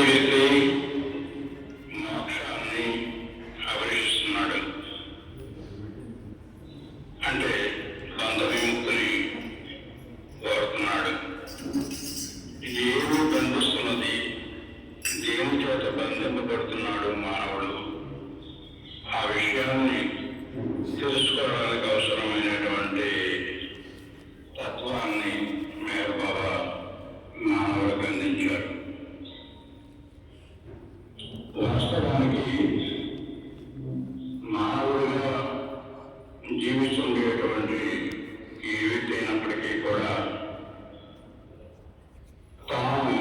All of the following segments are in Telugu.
వ్యక్తి మోక్షాన్ని అభిలషిస్తున్నాడు, అంటే బంధ విముక్తిని కోరుతున్నాడు. ఏమి బంధిస్తున్నది, దేని చేత బంధింపబడుతున్నాడు మానవుడు, ఆ విషయాన్ని తెలుసుకోవడానికి అవసరమైనటువంటి తత్వాన్ని మేర బాబా మానవులకు అందించారు. వాస్తవానికి మానవుడిగా జీవిస్తుండేటువంటి ఈ వ్యక్తి అయినప్పటికీ కూడా తాను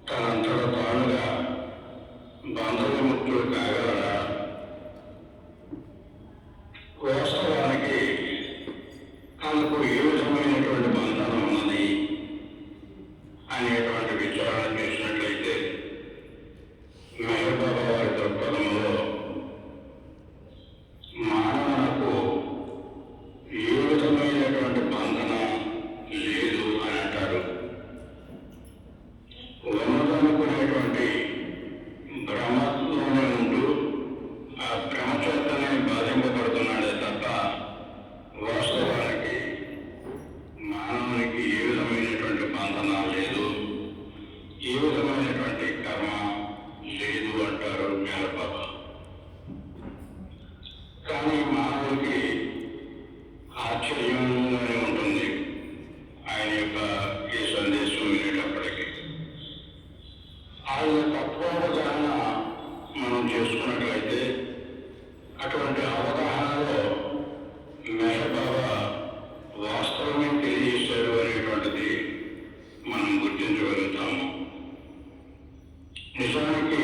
తనంతట తానుగా బంధ విముక్తుడు కాగలడా? వాస్తవానికి తనకు ఏ విధమైనటువంటి బంధనం ఉన్నది అనేటువంటి విచారణ చేసినట్లయితే మెహర్ బాబా వారి దృక్పథంలో మానవునకు ఏ విధమైనటువంటి బంధన లేదు అని అంటారు. ఉన్నదనుకునేటువంటి భ్రమలోనే ఉంటూ ఆ భ్రమ చేతనే బాధింపబడుతున్నాడే తప్ప వాస్తవానికి మానవునికి ఏ విధమైనటువంటి బంధన లేదు, ఏ విధమైనటువంటి కర్మ లేదు అంటారు మెహర్ బాబా. కానీ మానవుడికి ఆశ్చర్యంగానే ఉంటుంది ఆయన యొక్క ఈ సందేశం వినేటప్పటికీ. ఆయన తత్వావగాహన మనం చేసుకున్నట్లయితే అటువంటి అవగాహనలో మెహర్ బాబా వాస్తవమే తెలియజేశారు అనేటువంటిది మనం గుర్తించగలుగుతాము. నిజానికి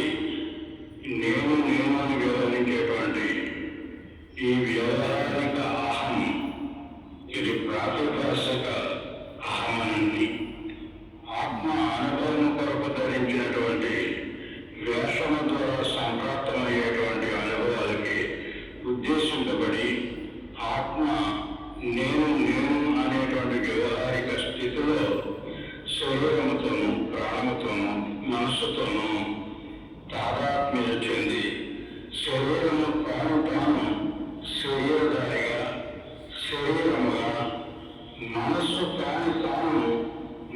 నేను అని వ్యవహరించేటువంటి ఈ వ్యవహారిక అహం, ఇది ప్రాతిభాషిక అహమనండి. ఆత్మ అనుభవం కొరకు ధరించినటువంటి వేషము ద్వారా సంప్రాప్తమయ్యేటువంటి అనుభవాలకి ఉద్దేశింపబడి ఆత్మ నేను అనేటువంటి వ్యవహారిక స్థితిలో శరీరముతోనూ ప్రాణముతోనూ మనస్సుతోనూ తాదాత్మ్యత చెంది శరీరము తాను శరీరధారిగా శరీరముగా, మనస్సు తాను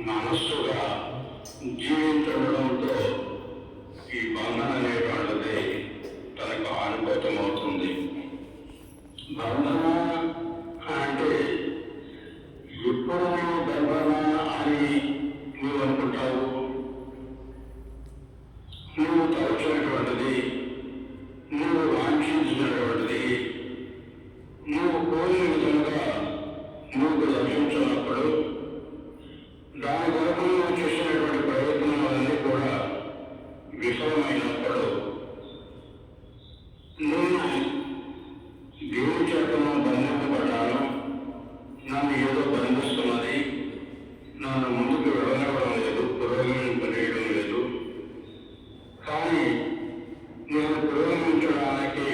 మనస్సుగా జీవించడంతో ఈ బంధన అనేటువంటిది తనకు అనుభూతమవుతుంది. బంధన అంటే ఎప్పుడు నువ్వు బంధన అని నువ్వు అనుకుంటావు? నువ్వు తలచినటువంటిది, నువ్వు వాంఛించినటువంటిది, నువ్వు కోరిన విధంగా నువ్వు లభించినప్పుడు దాని కొరకు నువ్వు చేసినటువంటి ప్రయత్నాలన్నీ కూడా విఫలమైనప్పుడు నేను దేవుని చేతను బంధింపబడ్డాను, నన్ను ఏదో బంధిస్తున్నది, నన్ను ముందుకు వెళ్ళనివ్వడం లేదు, పురోగమింపజేయడం లేదు. కానీ నేను పురోగమించడానికి,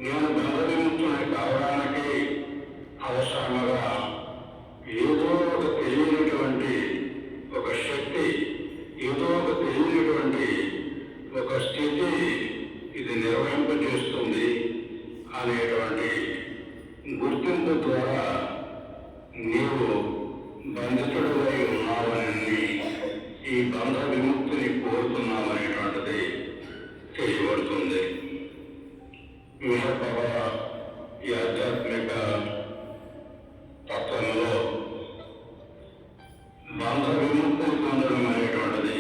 నేను బంధవిముక్తుని కావడానికి అవసరముగా ఏదో ఒక తెలియనటువంటి ఒక శక్తి, ఏదో ఒక తెలియనటువంటి ఒక స్థితి ఇది నిర్వహింపజేస్తుంది అనేటువంటి గుర్తింపు ద్వారా నీవు బంధితుడై ఉన్నావని, ఈ బంధ విముక్తిని కోరుతున్నావనేటువంటిది తెలియబడుతుంది. మెహర్ బాబా ఈ ఆధ్యాత్మిక తత్వంలో బంధ విముక్తిని పొందడం అనేటువంటిది,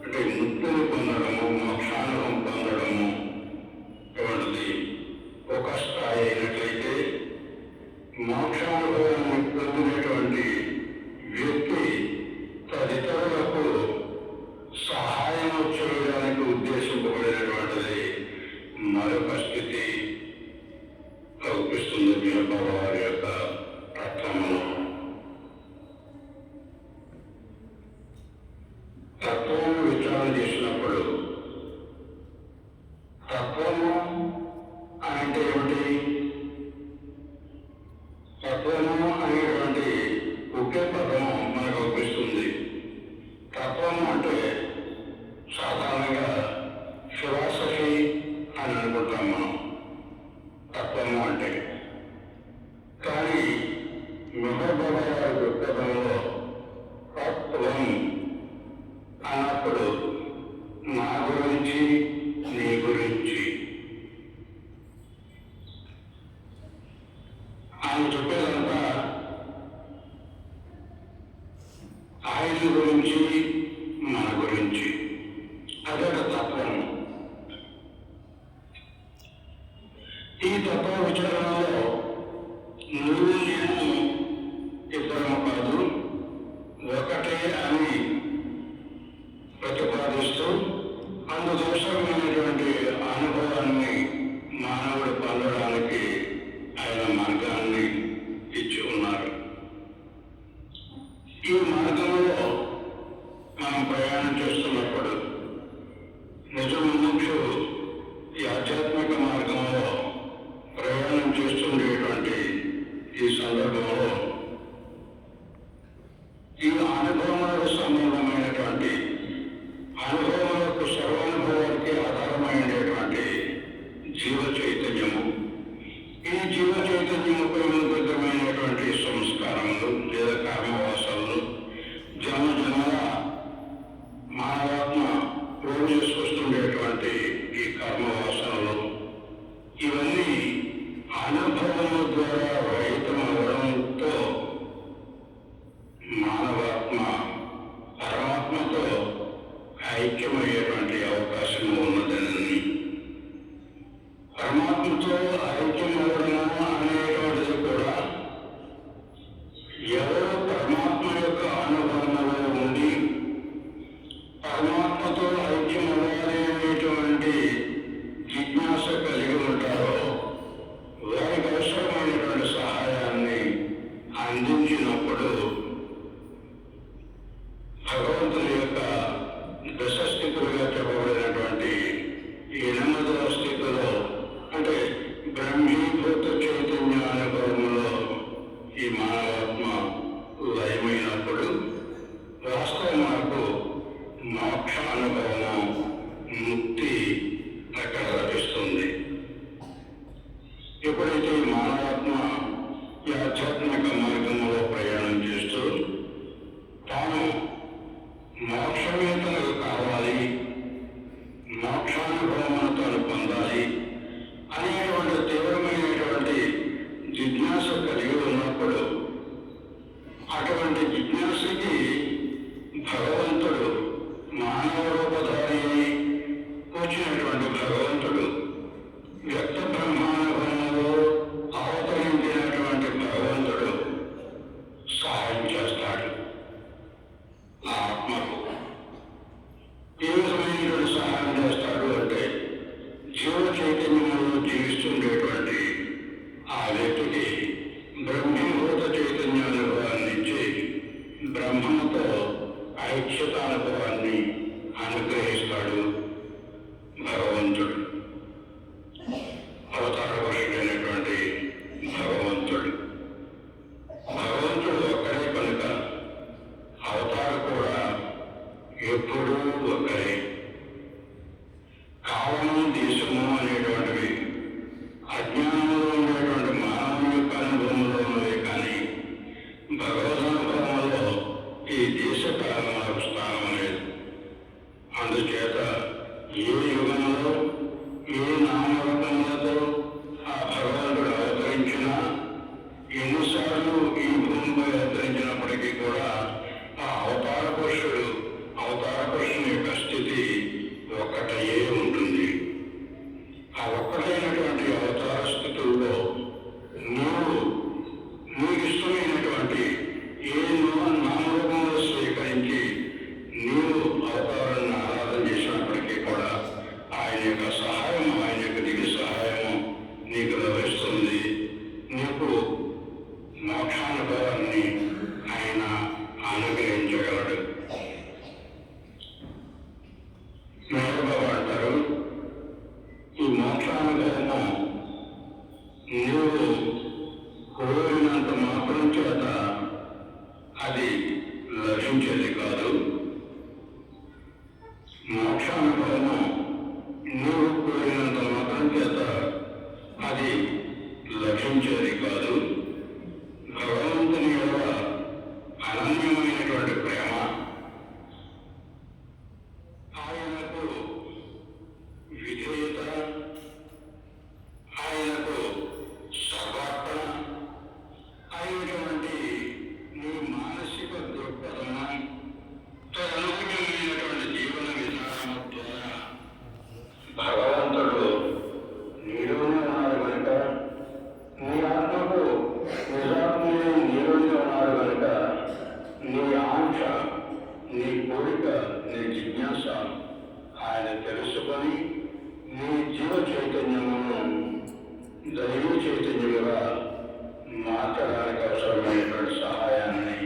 అంటే ముక్తిని పొందడము, మోక్షానుభవం పొందడము అటువంటిది ఒక స్థాయి అయినట్లయితే, మోక్షానుభవాన్ని పొందినటువంటి వ్యక్తి తదితరులకు సహాయం చేయడానికి ఉద్దేశింపబడినటువంటిది మరొక స్థితి కల్పిస్తుంది మెహర్ బాబా వారి యొక్క తత్వంలో. తత్వము విచారణ చేసినప్పుడు తత్వము అంటే ఏమిటి? తత్వము అనేటువంటి ఒకే పదము మనకు అనిపిస్తుంది. తత్వము అంటే చెప్పేదంతా ఆయన గురించి, మన గురించి. అదే తత్వం. ఈ తత్వ విచారణలో నువ్వు నేను ఇద్దరము కాదు, ఒకటే అని ప్రతిపాదిస్తూ అందుకోసమైనటువంటి అనుభవాన్ని మానవుడు పొందడానికి ఆయన మార్గాన్ని ఇచ్చి ఉన్నారు. ఈ మార్గంలో మనం ప్రయాణం చేస్తున్నప్పుడు నిజముముక్షు ఈ ఆధ్యాత్మిక మార్గంలో ప్రయాణం చేస్తుండేటువంటి ఈ సందర్భంలో ఈ అనుభవాలకు సంబంధమైనటువంటి అనుభవాలకు సర్వానుభవానికి ఆధారమైనటువంటి జీవ చైతన్యము, ఈ జీవ చైతన్యముపై విభిన్నమైనటువంటి సంస్కారములు లేదా కర్మవాసాలు జన్మజన్మల మానవాత్మ రోజు చేసుకొస్తుండేటువంటి ఈ కర్మవాసనలు ఇవన్నీ అనుభవముల ద్వారా రహితమవడంతో మానవాత్మ పరమాత్మతో ఐక్యమయ్యేటువంటి అవకాశం ఉన్నదని, పరమాత్మతో ఐక్యం అవ్వడము అనేటువంటిది కూడా ఎవరు పరమాత్మ యొక్క అనుభవంలో ఉండి పరమాత్మతో ఐక్యం అవ్వాలి అనేటువంటి జిజ్ఞాస కలిగి ఉంటారో వారికి అవసరమైనటువంటి సహాయాన్ని అందించినప్పుడు భగవంతుని యొక్క దశస్థితులుగా చెప్పబడినటువంటి 8వ స్థితిలో అంటే బ్రహ్మీభూత చైతన్య అనుభవంలో ఈ మానవాత్మ లయమైనప్పుడు వాస్తవ మనకు మోక్ష అనుభవం, ముక్తి అక్కడ లభిస్తుంది. ఎప్పుడైతే ఈ మానవాత్మ ఈ ఆధ్యాత్మిక మార్గంలో ప్రయాణం చేస్తూ తాను మోక్షమే తనకు కావాలి, మోక్షానుభవమును తాను పొందాలి అనేటువంటి తీవ్రమైనటువంటి జిజ్ఞాస కలిగి ఉన్నప్పుడు అటువంటి జిజ్ఞాసకి భగవంతుడు మానవ రూపధారి అయి వచ్చినటువంటి భగవంతుడు వ్యక్త బ్రహ్మానుభవంలో అవతరించినటువంటి భగవంతుడు సహాయం చేస్తాడు. ఆత్మకు ఏ విధమైనటువంటి సహాయం చేస్తాడు అంటే జీవ చైతన్యంలో జీవిస్తుండేటువంటి ఆ వ్యక్తికి బ్రహ్మీభూత చైతన్య అనుభవాన్ని ఇచ్చి బ్రహ్మతో ఐక్యత అనుభవాన్ని అనుగ్రహిస్తాడు భగవంతుడు. అవతార పురుషుడైనటువంటి భగవంతుడు. భగవంతుడు ఒక్కడే కనుక అవతార కూడా ఎప్పుడూ ఒకరే. కాలము, దేశము అనేటువంటివి అజ్ఞానంలో ఉండేటువంటి మానవుని యొక్క అనుభవంలో ఉన్నవే కానీ భగవదనుభవంలో ఈ దేశ కాలములకు స్థానం లేదు. అందుచేత ఏ యుగంలో ఏ నామరూపములతో ఆ భగవంతుడు అవతరించినా, ఎన్నిసార్లు ఈ భూమిపై అవతరించినప్పటికీ కూడా ఆ అవతార పురుషుని యొక్క స్థితి ఒక్కటయే ఉంటుంది. ఆ ఒక్కటైనటువంటి అవతార స్థితుల్లో నీకు ఇష్టమైనటువంటి ఏ నామరూపంలో స్వీకరించి నీవు అవతారాన్ని ఆరాధన చేసినప్పటికీ కూడా ఆయన యొక్క సహాయం, ఆయన యొక్క దివ్య సహాయము నీకు లభిస్తుంది. నీకు మోక్షానుభవాన్ని ఆయన అనుగ్రహించగలడు. మేరబాబు అంటారు, ఈ మోక్షానుభవము నీవు కోరినంత మాత్రం చేత అది లభించేది కాదు. మోక్షానుభవము నీవు కోరినంత మాత్రం చేత అది లభించేది కాదు. భగవంతుని యొక్క అనన్యమైనటువంటి ప్రేమ, ఆయనకు విధేయత, ఆయనకు సర్వార్పణ, విధమైనటువంటి సహాయాన్ని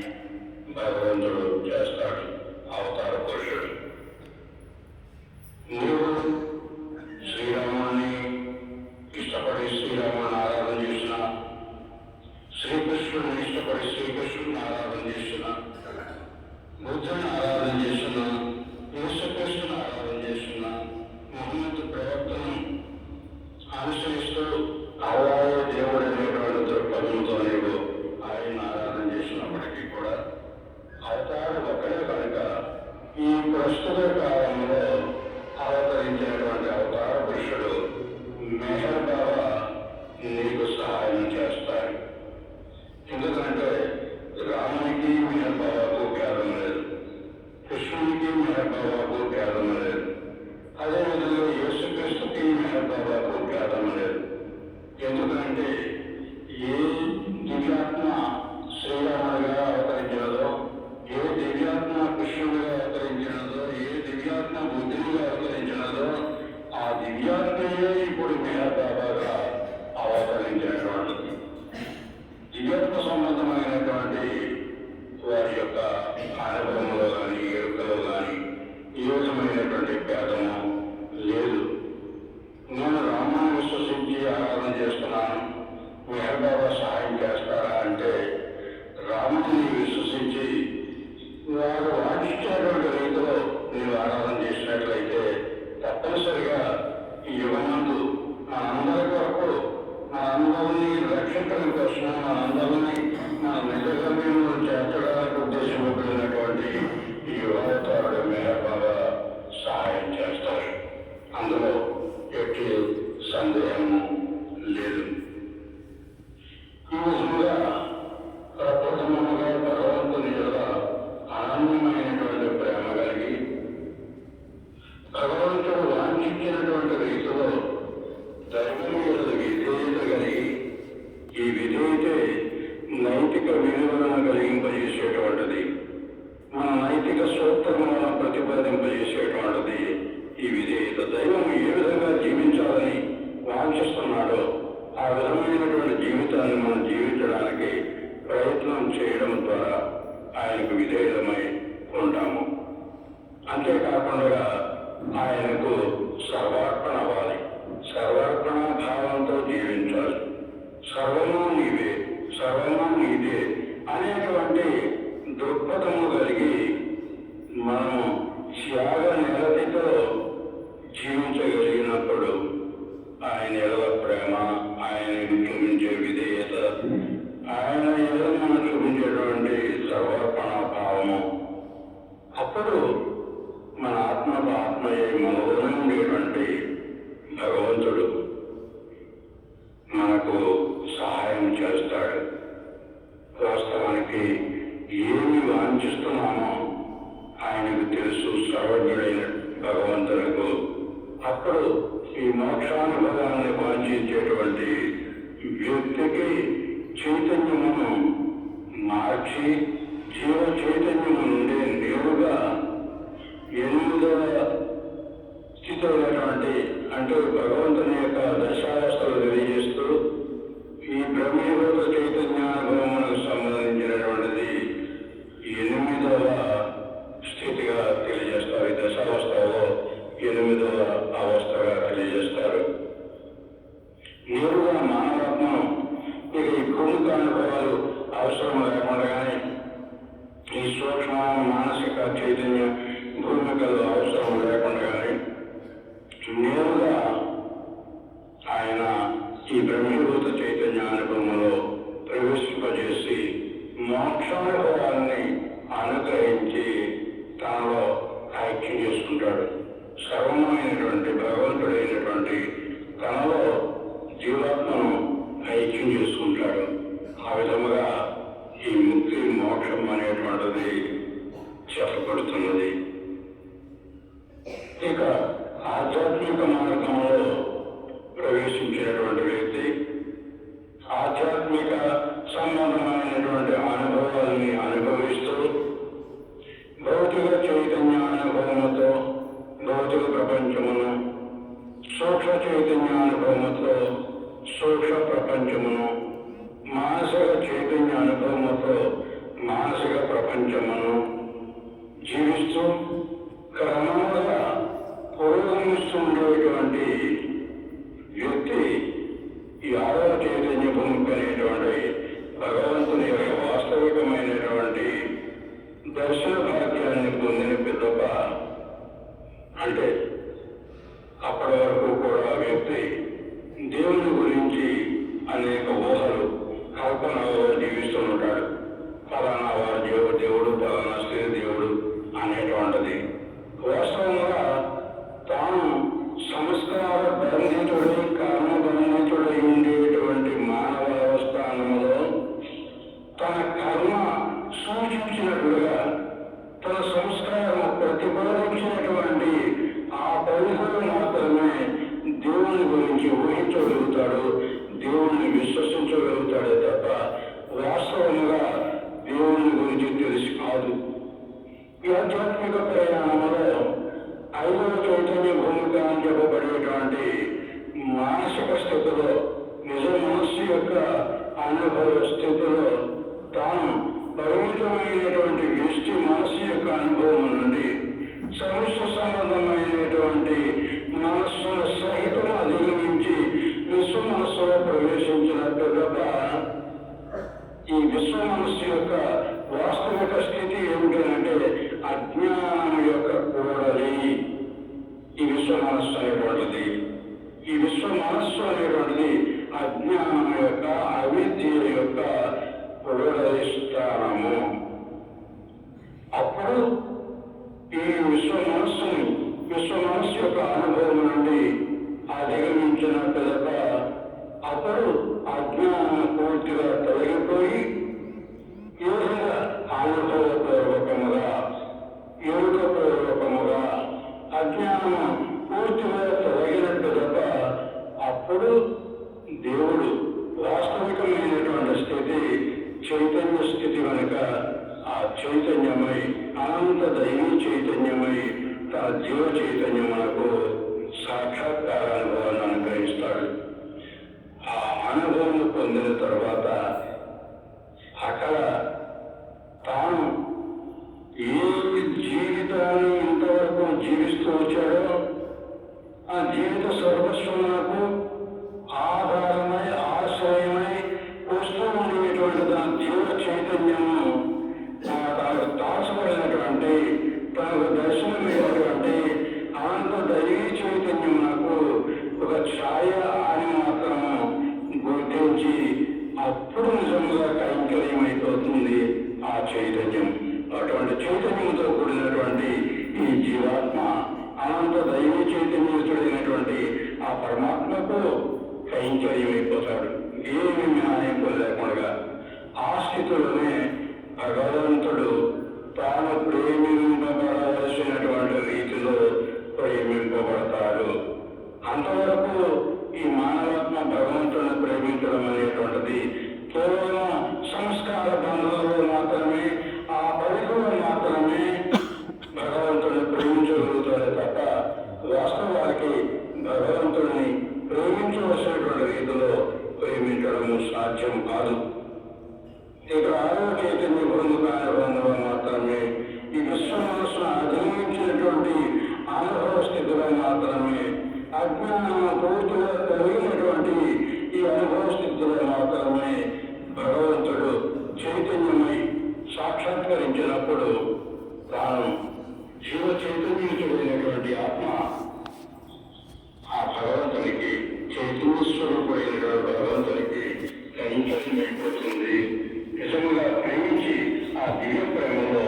భగవంతుడు చేస్తాడు. అవతార పురుషుడు. నీవు శ్రీరాముని ఇష్టపడి శ్రీరాముని ఆరాధన చేసిన, శ్రీకృష్ణుడిని ఇష్టపడి శ్రీకృష్ణుడిని ఆరాధన చేసిన, బుద్ధుని ఆరాధన చేసిన, యేసుక్రీస్తుని ఆరాధన చేసిన, మహమ్మద్ ప్రవక్తను అనుసరిస్తూ అల్లాహే దేవుడు అనేటువంటి దృక్పథంతో నీవు ఆయన ఆరాధన చేసినప్పటికీ కూడా అవతారం ఒక్కడే కనుక ఈ ప్రస్తుత కాలంలో అవతరించినటువంటి అవతార పురుషుడు మెహర్ బాబా నీకు సహాయం చేస్తాడు. ఎందుకంటే రామునికి మెహర్ బాబాకు భేదం లేదు, కృష్ణునికి మెహర్ బాబాకు భేదం లేదు, అదేవిధంగా యేసుక్రీస్తుకి మెహర్ బాబాకు భేదం లేదు. ఎందుకంటే ఏ దివ్యాత్మ శ్రీరాముడిగా అవతరించినదో, ఏ దివ్యాత్మ కృష్ణుడిగా అవతరించినదో, ఏ దివ్యాత్మ బుద్ధుడిగా అవతరించినదో ఆ దివ్యాత్మయే ఇప్పుడు మెహర్ బాబాగా అవతరించినటువంటిది. దివ్యాత్మ సంబంధమైనటువంటి వారి యొక్క అనుభవంలో కానీ ఎరుకలో కానీ ఏ విధమైనటువంటి భేదము లేదు. నేను రామాన్ని విశ్వసించి ఆరాధన చేస్తున్నాను, మెహర్ బాబా సహాయం చేస్తారా అంటే రాముని విశ్వసించి వారు వాదించేటువంటి రీతిలో నీవు ఆరాధన చేసినట్లయితే తప్పనిసరిగా ఈ యుగమందు మనందరి కొరకు, మనందరినీ రక్షించడం కోసం, మనందరినీ మన నిజగమ్యంలో చేర్చడానికి ఉద్దేశింపబడినటువంటి ఈ యుగావతారుడు మెహర్ బాబా సహాయం చేస్తారు. అందులో ఎట్టి సందేహము లేదు. ఈ విధంగా ప్రప్రథమముగా భగవంతుని యొక్క అనన్యమైనటువంటి ప్రేమ కలిగి భగవంతుడు వాంఛించినటువంటి రీతిలో దైవం యొక్క విధేయత కలిగి, ఈ విధేయతే నైతిక విలువలను కలిగింపజేసేటువంటిది, మన నైతిక సూత్రములను ప్రతిపాదింపజేసేటువంటిది ఈ విధేయత. దైవం ఏ విధంగా జీవించాలని వాంఛిస్తున్నాడో ఆ విధమైనటువంటి జీవితాన్ని మనం జీవించడానికి ప్రయత్నం చేయడం ద్వారా ఆయనకు విధేయమై ఉంటాము. అంతేకాకుండా ఆయనకు సర్వార్పణ అవ్వాలి, సర్వార్పణ భావంతో జీవించాలి. సర్వము నీవే, సర్వము నీదే అనేటువంటి దృక్పథము కలిగి మనము త్యాగ నిరతితో జీవించగలిగినప్పుడు ఆయన ఎడల ప్రేమ, ఆయనకు చూపించే విధేయత, ఆయన ఎడల మనం చూపించేటువంటి సర్వార్పణ భావము, అప్పుడు మన ఆత్మయే మనలో ఉండేటువంటి భగవంతుడు మనకు సహాయం చేస్తాడు. వాస్తవానికి ఏమి వాంఛిస్తున్నామో ఆయనకు తెలుసు, సర్వజ్ఞుడైన భగవంతులకు. అప్పుడు ఈ మోక్షానుభవాన్ని వాంఛించేటువంటి వ్యక్తికి చైతన్యమును మార్చి జీవ చైతన్యము నుండి నేరుగా 8వ స్థితి ఉన్నటువంటి, అంటే భగవంతుని యొక్క దశావస్థలు తెలియజేస్తూ ఈ బ్రహ్మీభూత చైతన్యానుభవములకు సంబంధించినటువంటిది 8వ స్థితిగా తెలియజేస్తారు. ఈ దశావస్థలో 8వ అవస్థగా తెలియజేస్తారు. నేరుగా మానవాత్మను ఇక ఈ భూమిక అనుభవాలు అవసరం లేకుండా కానీ, ఈ సూక్ష్మ మానసిక చైతన్య భూమికలు అవసరం లేకుండా కానీ నేరుగా ఆయన ఈ బ్రహ్మీభూత చైతన్య అనుభవంలో ప్రవేశింపజేసి మోక్షానుభవాన్ని అనుగ్రహించి తనలో ఐక్యం చేసుకుంటాడు. సర్వమైనటువంటి భగవంతుడైనటువంటి తనలో జీవాత్మను ఐక్యం చేసుకుంటాడు. ఆ విధముగా ఈ ముక్తి మోక్షం అనేటువంటిది చెప్పబడుతున్నది. ఇక ఆధ్యాత్మిక మార్గంలో ప్రవేశించినటువంటి వ్యక్తి ఆధ్యాత్మిక సంబంధమైనటువంటి అనుభవాలని అనుభవిస్తూ భౌతిక చైతన్యానుభవముతో భౌతిక ప్రపంచమును, సూక్ష్మ చైతన్యానుభవముతో సూక్ష్మ ప్రపంచమును, మానసిక చైతన్యానుభవం అనుభవంతో మానసిక ప్రపంచమును జీవిస్తూ క్రమంగా పురోగమిస్తుండేటువంటి వ్యక్తి ఈ ఆరవ చైతన్య భూమికి అనేటువంటి భగవంతుని యొక్క వాస్తవికమైనటువంటి దర్శన భాగ్యాన్ని పొందిన పిదప, అంటే అప్పటి వరకు కూడా ఆ వ్యక్తి దేవుని గురించి అనేక ఊహలు కల్పనలో జీవిస్తూ ఉంటాడు. ఫలానా వారి దేవుడు, ఫలానా స్త్రీ దేవుడు అనేటువంటిది. వాస్తవంగా తాను సంస్కార బంధితుడై కర్మబంధితుడై ఉండేటువంటి మానవ అవస్థానంలో తన కర్మ సూచించినట్లుగా తన సంస్కారం ప్రతిపాదించినటువంటి ఆ పరిధిలో మాత్రమే దేవుని గురించి ఊహించగలుగుతాడు, దేవుణ్ణి విశ్వసించగలుగుతాడే తప్ప వాస్తవంగా దేవుని గురించి తెలిసి కాదు. ఈ ఆధ్యాత్మిక ప్రయాణంలో ఐదవ చైతన్య భూమిక అని చెప్పబడేటువంటి మానసిక స్థితిలో, నిజ మనస్సు యొక్క అనుభవ స్థితిలో తాను పరిమితమైనటువంటి వ్యష్టి మనస్సు యొక్క అనుభవం నుండి సమస్య సంబంధమైనటువంటి మనస్సును సహితం అధిగమించి విశ్వ మనస్సులో ప్రవేశించినట్టుగా ఈ విశ్వ మనస్సు యొక్క వాస్తవిక స్థితి ఏమిటంటే అజ్ఞానం యొక్క కూడలి. ఈ విశ్వ మనస్సు అనేటువంటిది, ఈ విశ్వ మనస్సు అనేటువంటిది అజ్ఞానం యొక్క, అవిద్య యొక్క కూడలి స్థానము. అప్పుడు ఈ విశ్వ మనస్సు యొక్క అనుభవం నుండి అధిగమించిన పిదప అప్పుడు అజ్ఞానం పూర్తిగా తొలగిపోయి ఈ విధంగా అనుభవపూర్వకముగా, యోగపూర్వకముగా అజ్ఞానం పూర్తిగా తొలగినట్టు తప్ప అప్పుడు దేవుడు వాస్తవికమైనటువంటి స్థితి చైతన్య స్థితి కనుక ఆ చైతన్యమై అనంత దైవీ చైతన్యమై తన జీవ చైతన్యమునకు సాక్షాత్కార అనుభవాన్ని అనుగ్రహిస్తాడు. ఆ అనుభవం పొందిన తర్వాత అక్కడ తాను ఏ జీవితాన్ని ఇంతవరకు జీవిస్తూ వచ్చాడో ఆ జీవిత సర్వస్వమునకు ఆధారమై ఆశ్రయమై వస్తూ ఉండేటువంటి తన జీవ చైతన్యము తనకు దాచబడినటువంటి, తనకు దర్శనమైనటువంటి అనంత దైవీ చైతన్యమునకు ఒక ఛాయ అని మాత్రము గుర్తించి అప్పుడు నిజంగా కైంకర్యం అయిపోతుంది ఆ చైతన్యం. అటువంటి చైతన్యంతో కూడినటువంటి ఈ జీవాత్మ అనంత దైవీ చైతన్యతుడైనటువంటి ఆ పరమాత్మకు కైంకర్యం అయిపోతాడు, ఏమి మినహాయింపు లేకుండా. ఆ స్థితిలోనే భగవంతుడు తాను ప్రేమింపబడవలసినటువంటి రీతిలో ప్రేమింపబడతాడు. అంతవరకు ఈ మానవాత్మ భగవంతుని ప్రేమించడం అనేటువంటిది కేవలం సంస్కార బంధంలో మాత్రమే, ఆ పరిధిలో మాత్రమే భగవంతుని ప్రేమించగలుగుతాడు తప్ప వాస్తవానికి భగవంతుడిని ప్రేమించవలసినటువంటి రీతిలో ప్రేమించడము సాధ్యం కాదు. ఇక్కడ ఆరవ చైతన్య బంధుకానుబంధంలో మాత్రమే, ఈ విశ్వ మనస్సును అధిగమించినటువంటి అనుభవ స్థితిలో మాత్రమే, అజ్ఞానం పూర్తిగా కలిగినటువంటి ఈ అనుభవ స్థితిలో మాత్రమే భగవంతుడు చైతన్యమై సాక్షాత్కరించినప్పుడు తాను జీవ చైతన్యుడైనటువంటి ఆత్మ ఆ భగవంతునికి, చైతన్య స్వరూపుడైనటువంటి భగవంతునికి కైంకర్యమైపోతుంది. నిజంగా ప్రేమించి ఆ దివ్య ప్రేమలో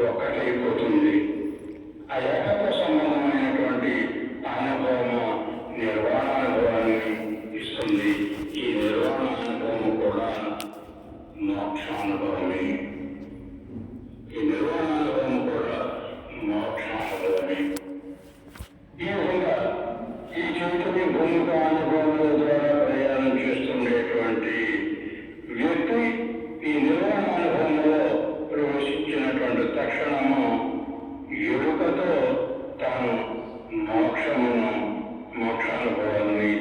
ఒక్కటైపోతుంది. ఆ ఏకత్వ సంబంధమైనటువంటి అనుభవము నిర్వాణానుభవాన్ని ఇస్తుంది. ఈ నిర్వాణానుభవము కూడా మోక్షానుభవమే. ఈ నిర్వాణానుభవము కూడా మోక్షానుభవమే. ఈ విధంగా ఈ చైతన్య భూమిక అనుభవముల ద్వారా ప్రయాణం చేస్తుండేటువంటి వ్యక్తి ఈ నిర్వాణానుభవంలో ప్రవేశించినటువంటి తక్షణము ఎరుకతో తాను మోక్షానుభవాన్ని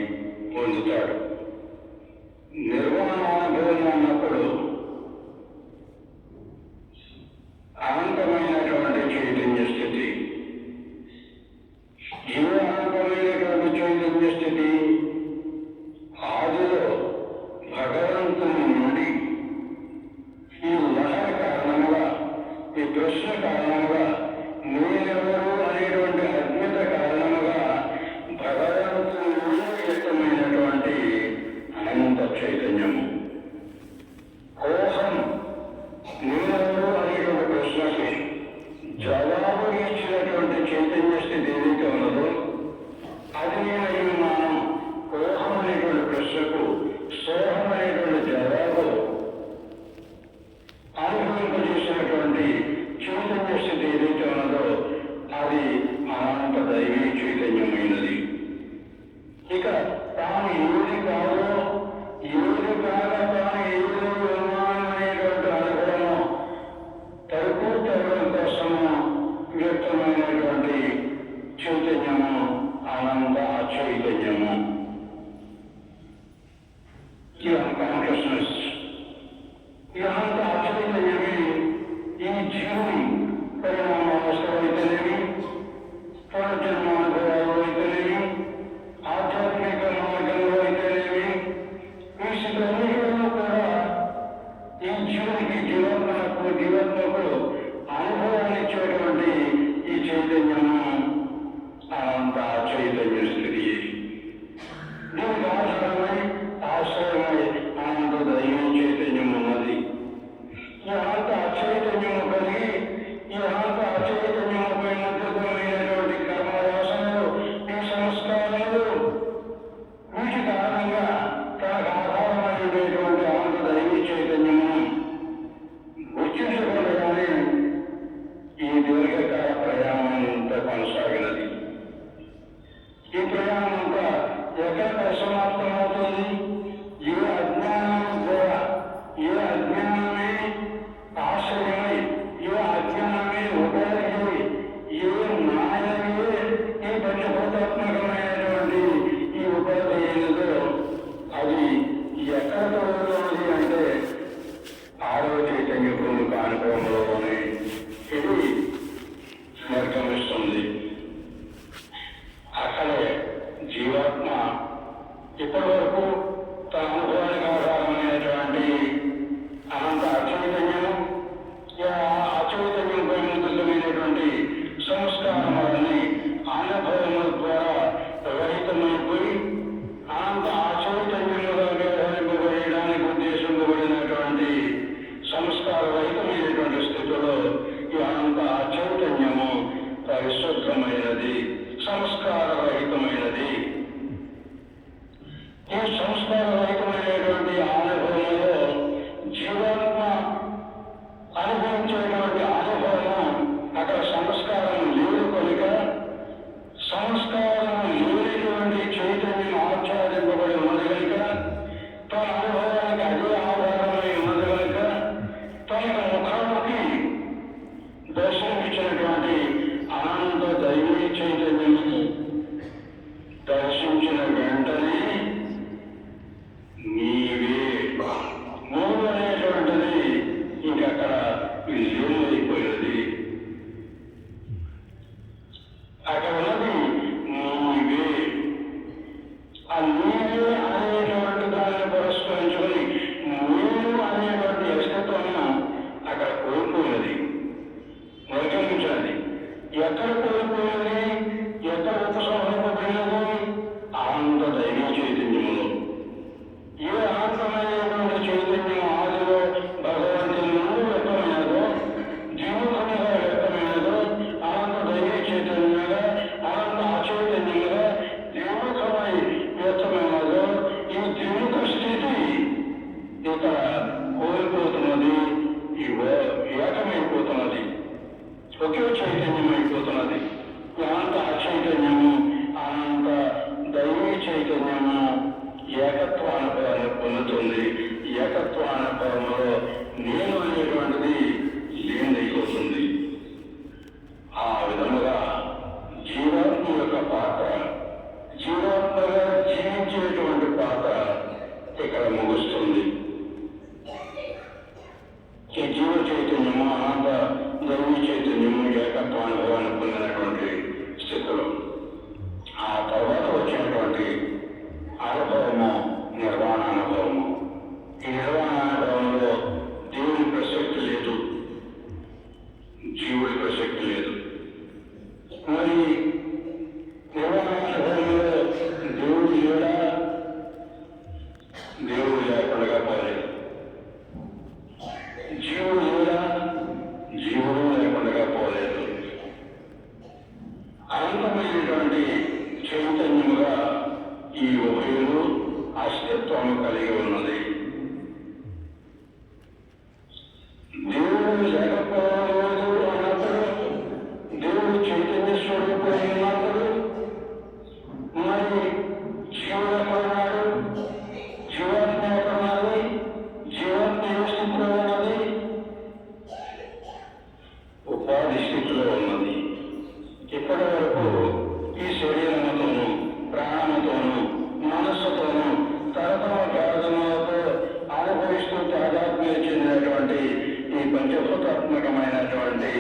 పొందుతాడు. నిర్వాణానుభవం అన్నప్పుడు అనంతమైనటువంటి చైతన్య స్థితి. ఏ అనంతమైనటువంటి చైతన్య స్థితి? ఆదిలో భగవంతుని నుండి ఈ లహర కారణంగా, ఈ ప్రశ్న కారణంగా, నేనెవరు అనేటువంటి అజ్ఞత కారణంగా భగవంతుని నుండి వ్యక్తమైనటువంటి అనంత చైతన్యము. కోహం నేనెవరు అనేటువంటి ప్రశ్నకి జవాబు ఇచ్చినటువంటి చైతన్య స్థితి ఏదైతే ఉన్నదో అది నేను మనం కోహం అనేటువంటి ప్రశ్నకు సోహం అనేటువంటి జవాబు అనుభవింపజేసినటువంటి చైతన్య స్థితి ఏదైతే ఉన్నదో అది అనంత దైవీ చైతన్యమైనది. ఇక తాను ఏది కాదో, ఏది కాక తాను ఏది అనేటువంటి అనుభవము తలుపు తెరవడం కోసము వ్యక్తమైనటువంటి చైతన్యము అనంత చైతన్యము. ఈ అన్కాన్షియస్నెస్, ఈ అనంత చైతన్యమే ఈ జీవుని పరిణామ అవస్థలు అయితేనేమి, పునర్జన్మ అనుభవాలు అయితేనేమి, ఆధ్యాత్మిక మార్గంలో అయితేనేమి, ఈ స్థితులన్నిటిలో కూడా ఈ జీవునికి జీవాత్మకు అనుభవాన్ని ఇచ్చేటువంటి ఈ చైతన్యము అనంత చైతన్య స్థితి. దీనికి ఆశ్రయమై అనంత దైవ చైతన్యం ఉన్నది. ఈ అనంత చైతన్యము కలిగి ఈ అనంత చైతన్యముపై ముద్రితమైనటువంటి కర్మవాసనలు, ఈ సంస్కారాలు, వీటి కారణంగా తనకు ఆధారమైనటువంటి అనంత దైవ చైతన్యము గుర్తించకుండానే ఈ దీర్ఘకాల ప్రయాణం అంతా కొనసాగినది. ఈ ప్రయాణం అంతా ఎక్కడ పరిసమాప్తమవుతుంది? ఏ అజ్ఞానం ద్వారా, ఏ అజ్ఞానమే ఆశ్రయమై, ఏ అజ్ఞానమే ఉపాధి, ఏ మాయమే ఈ పంచభూతాత్మకమైనటువంటి ఈ ఉపాధి అయినదో అది ఎక్కడ తోడుతుంది అంటే ఆరవ చైతన్య ప్రముఖ అనుభవంలోనే ఇది నిర్గమిస్తుంది. అక్కడే జీవాత్మ ఇప్పటి వరకు తన అనుభవానికి ఆధారమైనటువంటి అనంత అచైతన్యము, అచైతన్యంపై ముద్రితమైనటువంటి సంస్కారములని అనుభవముల ద్వారా రహితమైపోయి అనంత అచైతన్యముగా వ్యవహరింపబడడానికి ఉద్దేశింపబడినటువంటి సంస్కార రహితమైనటువంటి స్థితిలో ఈ అనంత చైతన్యము పరిశుద్ధమైనది, సంస్కార రహితమైనది. ఈ సంస్కార రహితమైనటువంటి అనుభవంలో జీవాత్మ అనుభవించేటువంటి అనుభవము అక్కడ సంస్కారం లేదు కనుక, సంస్కారం లేనటువంటి చైతన్యం ఆచ్ఛాదింపబడి ఉన్నది కనుక, తన అనుభవానికి అదే ఆధారమై ఉన్నది కనుక, తనకు ముఖాముఖి దర్శనమిచ్చినటువంటి అనంత దైవీ చైతన్యము దర్శించిన వెంటనే నీవే మూడు అనేటువంటిది ఇంకక్కడ లీనమైపోయినది. అక్కడ ఉన్నది నీవే. ఆ నీవే అనేటువంటి దానిని పురస్కరించుకొని నేను అనేటువంటి అస్తిత్వము అక్కడ కోల్పోయినది. నిర్గమించాలి. ఎక్కడ కోల్పోయినది? ఎక్కడ ఉపసంహరింపబడినది? అనంత దైవ చైతన్యములో. ఏ అనంతమైనటువంటి చైతన్యం ఆదిలో భగవంతుని నుండి వ్యక్తమైనదో, జీవముగా వ్యక్తమైనదో, అనంత దైవ చైతన్యంగా, అనంత అచైతన్యంగా జీవముఖమై వ్యక్తమైనదో, ఈ జీవిత స్థితి ఇక్కడ కోల్పోతున్నది, ఏకమైపోతున్నది, ఒకే చైతన్యం అయిపోతున్నది. అనంత అచైతన్యము, అనంత దైవీ చైతన్యము ఏకత్వానుభవాన్ని పొందుతుంది. ఏకత్వానుభవంలో నేను అనేటువంటిది లీనైపోతుంది. ఆ విధముగా జీవాత్మ యొక్క పాత్ర, జీవాత్మగా జీవించేటువంటి పాత్ర ఇక్కడ ముగుస్తుంది. ఈ జీవ చైతన్యము అనంత దైవీ చైతన్యము ఏకత్వ అనుభవాన్ని పొందినటువంటి స్థితిలో ఆ తర్వాత వచ్చినటువంటి అనుభవము నిర్వాణ అనుభవము. ఈ నిర్వాణ అనుభవంలో దేవుడి ప్రసక్తి లేదు, జీవుడి ప్రసక్తి లేదు. మరి నిర్వాణ అనుభవంలో దేవుడు లేడా? దేవుడు లేకుండా పోలేదు. జీవుడు లేడా? జీవుడు లేకుండా పోలేదు. అనంతమైనటువంటి చైతన్యముగా ఈ ఉభయులు అస్తిత్వం కలిగి ఉన్నది. దేవుడు లేకపోలేదు అన్నప్పుడు, దేవుడు చైతన్య స్వరూపం ఉన్నప్పుడు మరి జీవుడు ఎక్కడున్నాడు? జీవాత్మ ఎక్కడున్నది? జీవాత్మ ఏ స్థితిలో ఉన్నది? ఉపాధి స్థితిలో ఉన్నది. ఇప్పటి వరకు ఈ శరీరముతోనూ ప్రాణముతోనూ మనస్సుతోనూ తరతమ ప్రార్థనలతో అనుభవిస్తూ తాదాత్మ్యం చెందినటువంటి ఈ పంచభూతాత్మకమైనటువంటి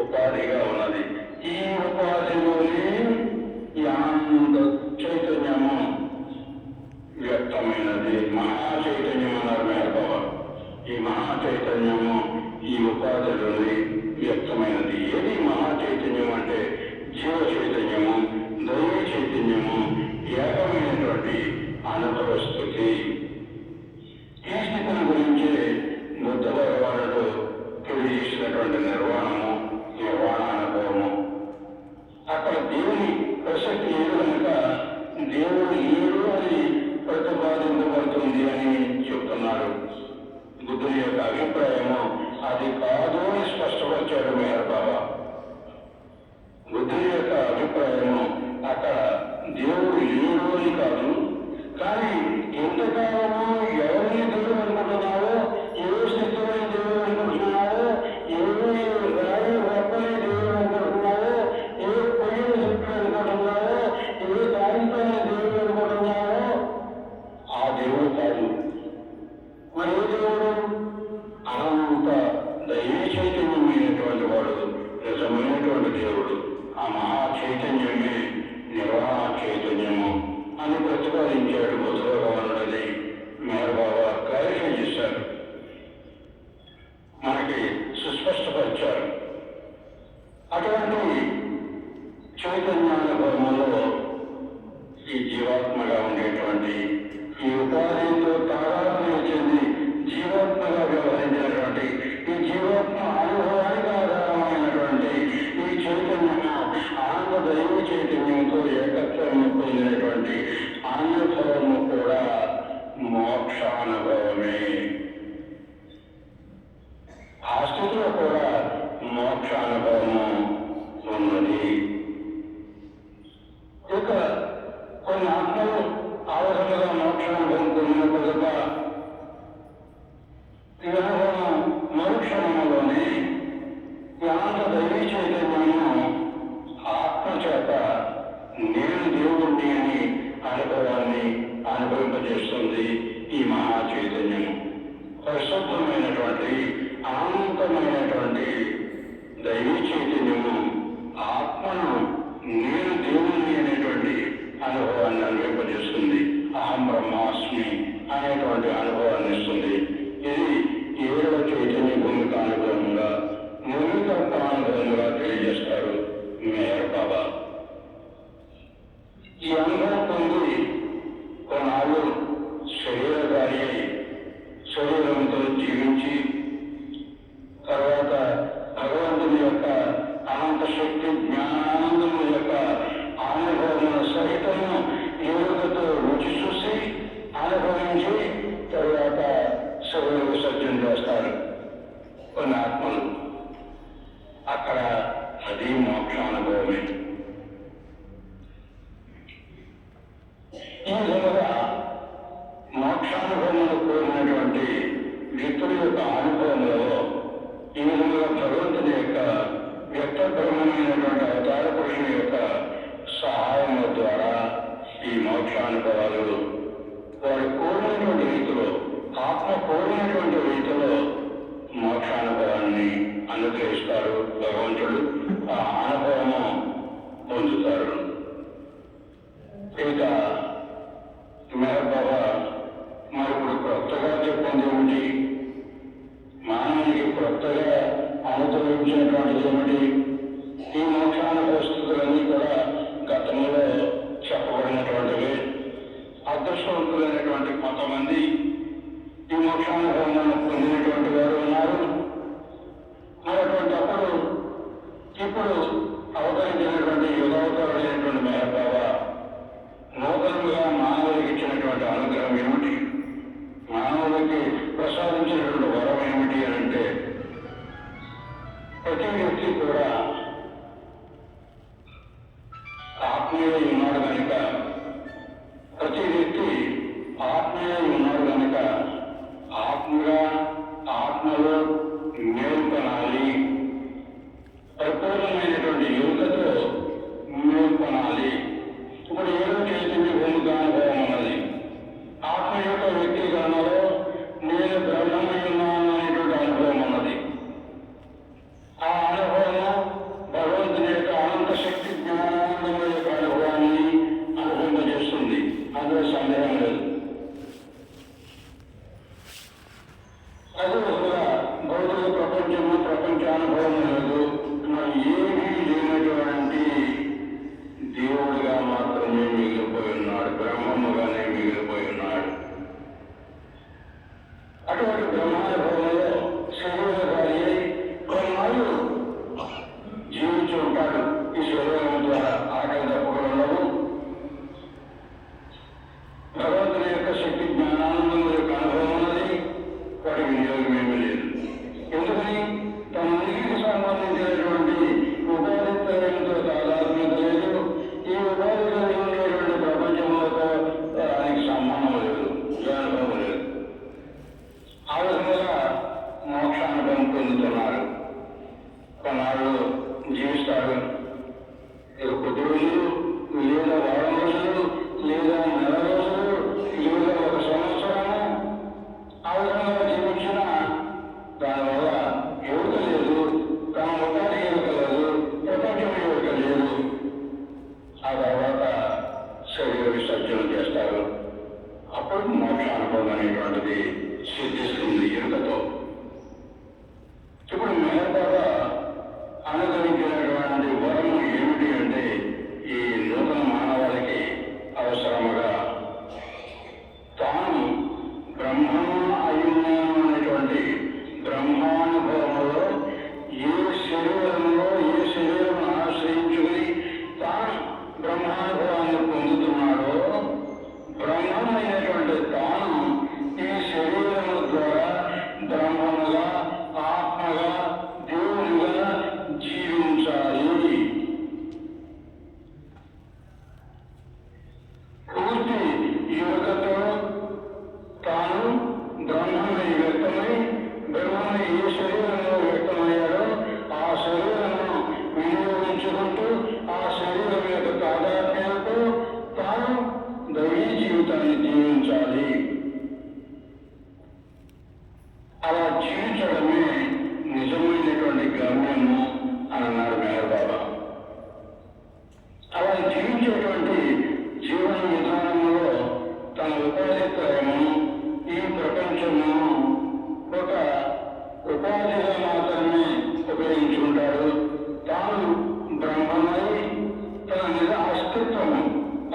ఉపాధిగా ఉన్నది. ఈ ఉపాధిలోని ఈ ఆనంద చైతన్యము వ్యక్తమైనది. మహా చైతన్యం అన్నారు మేరబావ. ఈ మహా చైతన్యము ఈ ఉపాధిలోని వ్యక్తమైనది. ఏది మహా చైతన్యం అంటే జీవ చైతన్యము, దైవ చైతన్యము, ఏకమైనటువంటి అనుభవ స్థితి. ఈ స్థితిని గురించి బుద్ధ భగవానుడు తెలియజేసినటువంటి నిర్వాణము, నిర్వాణ అనుభవము. అక్కడ దేవుని ప్రసక్తి లేదు కనుక దేవుడు లేడు అని ప్రతిపాదించబడుతుంది అని చెప్తున్నారు. బుద్ధుని యొక్క అభిప్రాయము అది కాదు అని స్పష్టపరిచాడు మేహర్ బాబా. బుద్ధుని యొక్క అభిప్రాయము అక్కడ దేవుడు లేడు అని కాదు, కానీ ఎంతకాలము ఎవరిని దేవుడు అనుకుంటున్నావో, ఏ స్థితిలో దేవుడు అనుకుంటున్నావో, ఏ రాయి ఒక్కని దేవుడు అనుకుంటున్నావో, ఏ పొయ్యిని స్థితిలో అనుకుంటున్నావో, ఏ దానిపైన దేవుడు అనుకుంటున్నావో ఆ దేవుడు కాదు. మరి ఏ దేవుడు? అనంత దైవీ చైతన్యమైనటువంటి వాడు నిజమైనటువంటి దేవుడు. ఆ మహా చైతన్యమే నిర్వాణ చైతన్యము అని ప్రతిపాదించాడు బుద్ధ భగవానుడని మేహర్ బాబా క్లారిఫై చేశారు, మనకి సుస్పష్టపరిచారు. అటువంటి చైతన్యానుభవంలో ఈ జీవాత్మగా ఉండేటువంటి ఈ ఉపాధితో తాదాత్మ్యం చెంది జీవాత్మగా వ్యవహరించినటువంటి ఈ జీవాత్మ అనుభవానికి ఆధారమైనటువంటి ఈ చైతన్యము ఆనంద దైవ చైతన్యంతో ఏకత్వం పొందినటువంటి అనుభవము కూడా మోక్షానుభవమే. ఆ స్థితిలో కూడా మోక్షానుభవము ఉన్నది. ఇక కొన్ని ఆత్మలు ఆ విధంగా మోక్షానుభవం పొందినప్పుడు తప్ప ఈ అనుభవం మరుక్షణంలోనే ఈ అనంత దైవీ చైతన్యము ఆత్మ చేత నేను దేవుణ్ణి అని అనుభవాన్ని అనుభవింపజేస్తుంది. ఈ మహా చైతన్యము పరిశుద్ధమైనటువంటి అనంతమైనటువంటి దైవీ చైతన్యము ఆత్మను నేను దేవుణ్ణి అనేటువంటి అనుభవాన్ని అనుభవింపజేస్తుంది. అహం బ్రహ్మాస్మి అనేటువంటి అనుభవాన్ని ఇస్తుంది. ఇది ఏడవ చైతన్య భూమిక అనుభవంగా, భూమిక అనుభవంగా తెలియజేస్తారు మేహర్ బాబా. ఈ అనుభవం పొంది కొన్నాళ్ళు శరీరధారి అయి శరీరంతో జీవించి తర్వాత భగవంతుని యొక్క అనంత శక్తి జ్ఞానానందము యొక్క అనుభవముల సహితము ఏడుకతో రుచి చూసి అనుభవించి తర్వాత శరీర విసర్జన చేస్తారు కొన్ని ఆత్మలు. అక్కడ అది మోక్షానుభవమే. ఈ విధంగా మోక్షానుభవములు కోరినటువంటి వ్యక్తుల యొక్క అనుభవంలో ఈ విధంగా భగవంతుని యొక్క వ్యక్తబ్రహ్మమైనటువంటి అవతార పురుషుని యొక్క సహాయము ద్వారా ఈ మోక్షానుభవాలు వారి కోరినటువంటి రీతిలో, ఆత్మ కోరినటువంటి రీతిలో మోక్షానుభవాన్ని అనుగ్రహిస్తారు భగవంతుడు. ఆ అనుభవము పొందుతారు. ఇక మెహర్ బాబా మరి ఇప్పుడు కొత్తగా చెప్పింది ఏమిటి, మానవునికి కొత్తగా అనుభవించినటువంటిది ఏమిటి? ఈ మోక్షానుభవ స్థితులన్నీ కూడా గతంలో చెప్పబడినటువంటివి. అదృష్టవంతులైనటువంటి కొంతమంది ఈ మోక్షానుభవాలను పొందినటువంటి వారు ఉన్నారు. మరటువంటిప్పుడు ఇప్పుడు అవతరించినటువంటి యుగావతారుడైనటువంటి మెహర్ బాబా నూతనంగా మానవుడికి ఇచ్చినటువంటి అనుగ్రహం ఏమిటి, మానవుడికి ప్రసాదించినటువంటి వరం ఏమిటి అని అంటే, ప్రతి వ్యక్తి కూడా ఆత్మీయ ఉన్నాడు కనుక, ప్రతి వ్యక్తి ఆత్మీయ ఉన్నాడు కనుక ఆత్మగా ఆత్మలో మేల్కొనాలి, పరిపూర్ణమైనటువంటి యువతతో మేల్కొనాలి. ఇప్పుడు ఏదో చైతన్య భూమిక అనుభవం ఉన్నది. ఆత్మ యొక్క వ్యక్తీకరణలో నేను బ్రహ్మమై ఉన్నాను అనేటువంటి అనుభవం ఉన్నది. ఆ అనుభవం భగవంతుని యొక్క అనంత శక్తి జ్ఞానానందం యొక్క అనుభవాన్ని అనుభవింపజేస్తుంది. అందులో సందేహం లేదు. అది ఒక భౌతిక ప్రపంచము, ప్రపంచానుభవం లేదు. ఏమీ లేనటువంటి దేవుడిగా మాత్రమే మిగిలిపోయి ఉన్నాడు, బ్రహ్మముగానే మిగిలిపోయి ఉన్నాడు. అటువంటి బ్రహ్మానుభవంలో శరీరధారి కొన్నాళ్ళు జీవించి ఉంటాడు. ఈ శరీరం ద్వారా ఆకలి తప్పకుండా భగవంతుని యొక్క శక్తి జ్ఞానానందం యొక్క అనుభవం ఉన్నది. వాటి వినియోగం ఏమీ లేదు. ఎందుకని? తన ఉనికికి సంబంధించినటువంటి ఉపాధిత్వంతో తాదాత్మ్యత లేదు. ఈ ఉపాధిలో ఉండేటువంటి ప్రపంచంలో దానికి సంబంధం లేదు, అనుభవం లేదు. ఆ విధంగా మోక్షానుభవం పొందుతున్నారు. కొన్నాళ్ళు జీవిస్తారు. ఇక కొద్ది రోజులు, లేదా వారం రోజులు, లేదా నెల రోజులు, లేదా ఒక సంవత్సరము ఆ విధంగా జీవించిన దానివల్ల ఎరుక లేదు, తన ఉపాధి ఎరుక లేదు, ప్రపంచం ఎరుక లేదు. ఆ తర్వాత శరీర విసర్జన చేస్తారు. అప్పుడు మోక్షానుభవం అనేటువంటిది సిద్ధిస్తుంది ఎరుకతో. ఇప్పుడు మెహర్ బాబా అనుగ్రహించినటువంటి వరం ఏమిటి అంటే, ఈ నూతన మానవాళికి అవసరముగా తాను బ్రహ్మము అయ్యున్నాను అనేటువంటి బ్రహ్మానుభవంలో ఏ శరీరంలో ఏ శరీరం ఆశ్రయించుకుని తాను బ్రహ్మానుభవాన్ని పొందుతున్నాడో, బ్రహ్మమైనటువంటి తాను ఈ శరీరము ద్వారా బ్రహ్మముగా, ఆత్మగా, దేవునిగా జీవించాలి. పూర్తి యువతతో తాను బ్రహ్మమై వ్యక్తమై, బ్రహ్మమై ఏ శరీరంలో వ్యక్తమయ్యాడో ఆ శరీరమును వినియోగించుకుంటూ, ఆ శరీరం యొక్క తాదాత్మ్యంతో తాను దైవీ జీవితాన్ని జీవించాలి. అలా జీవించడమే నిజమైనటువంటి గమ్యము అని అన్నారు మెహర్ బాబా. అలా జీవించేటువంటి జీవన విధానంలో తన ఉపాధిత్రయము, ఈ ప్రపంచము ఒక ఉపాధిగా మాత్రమే ఉపయోగించుకుంటాడు. తాను బ్రహ్మమై తన నిజ అస్తిత్వము,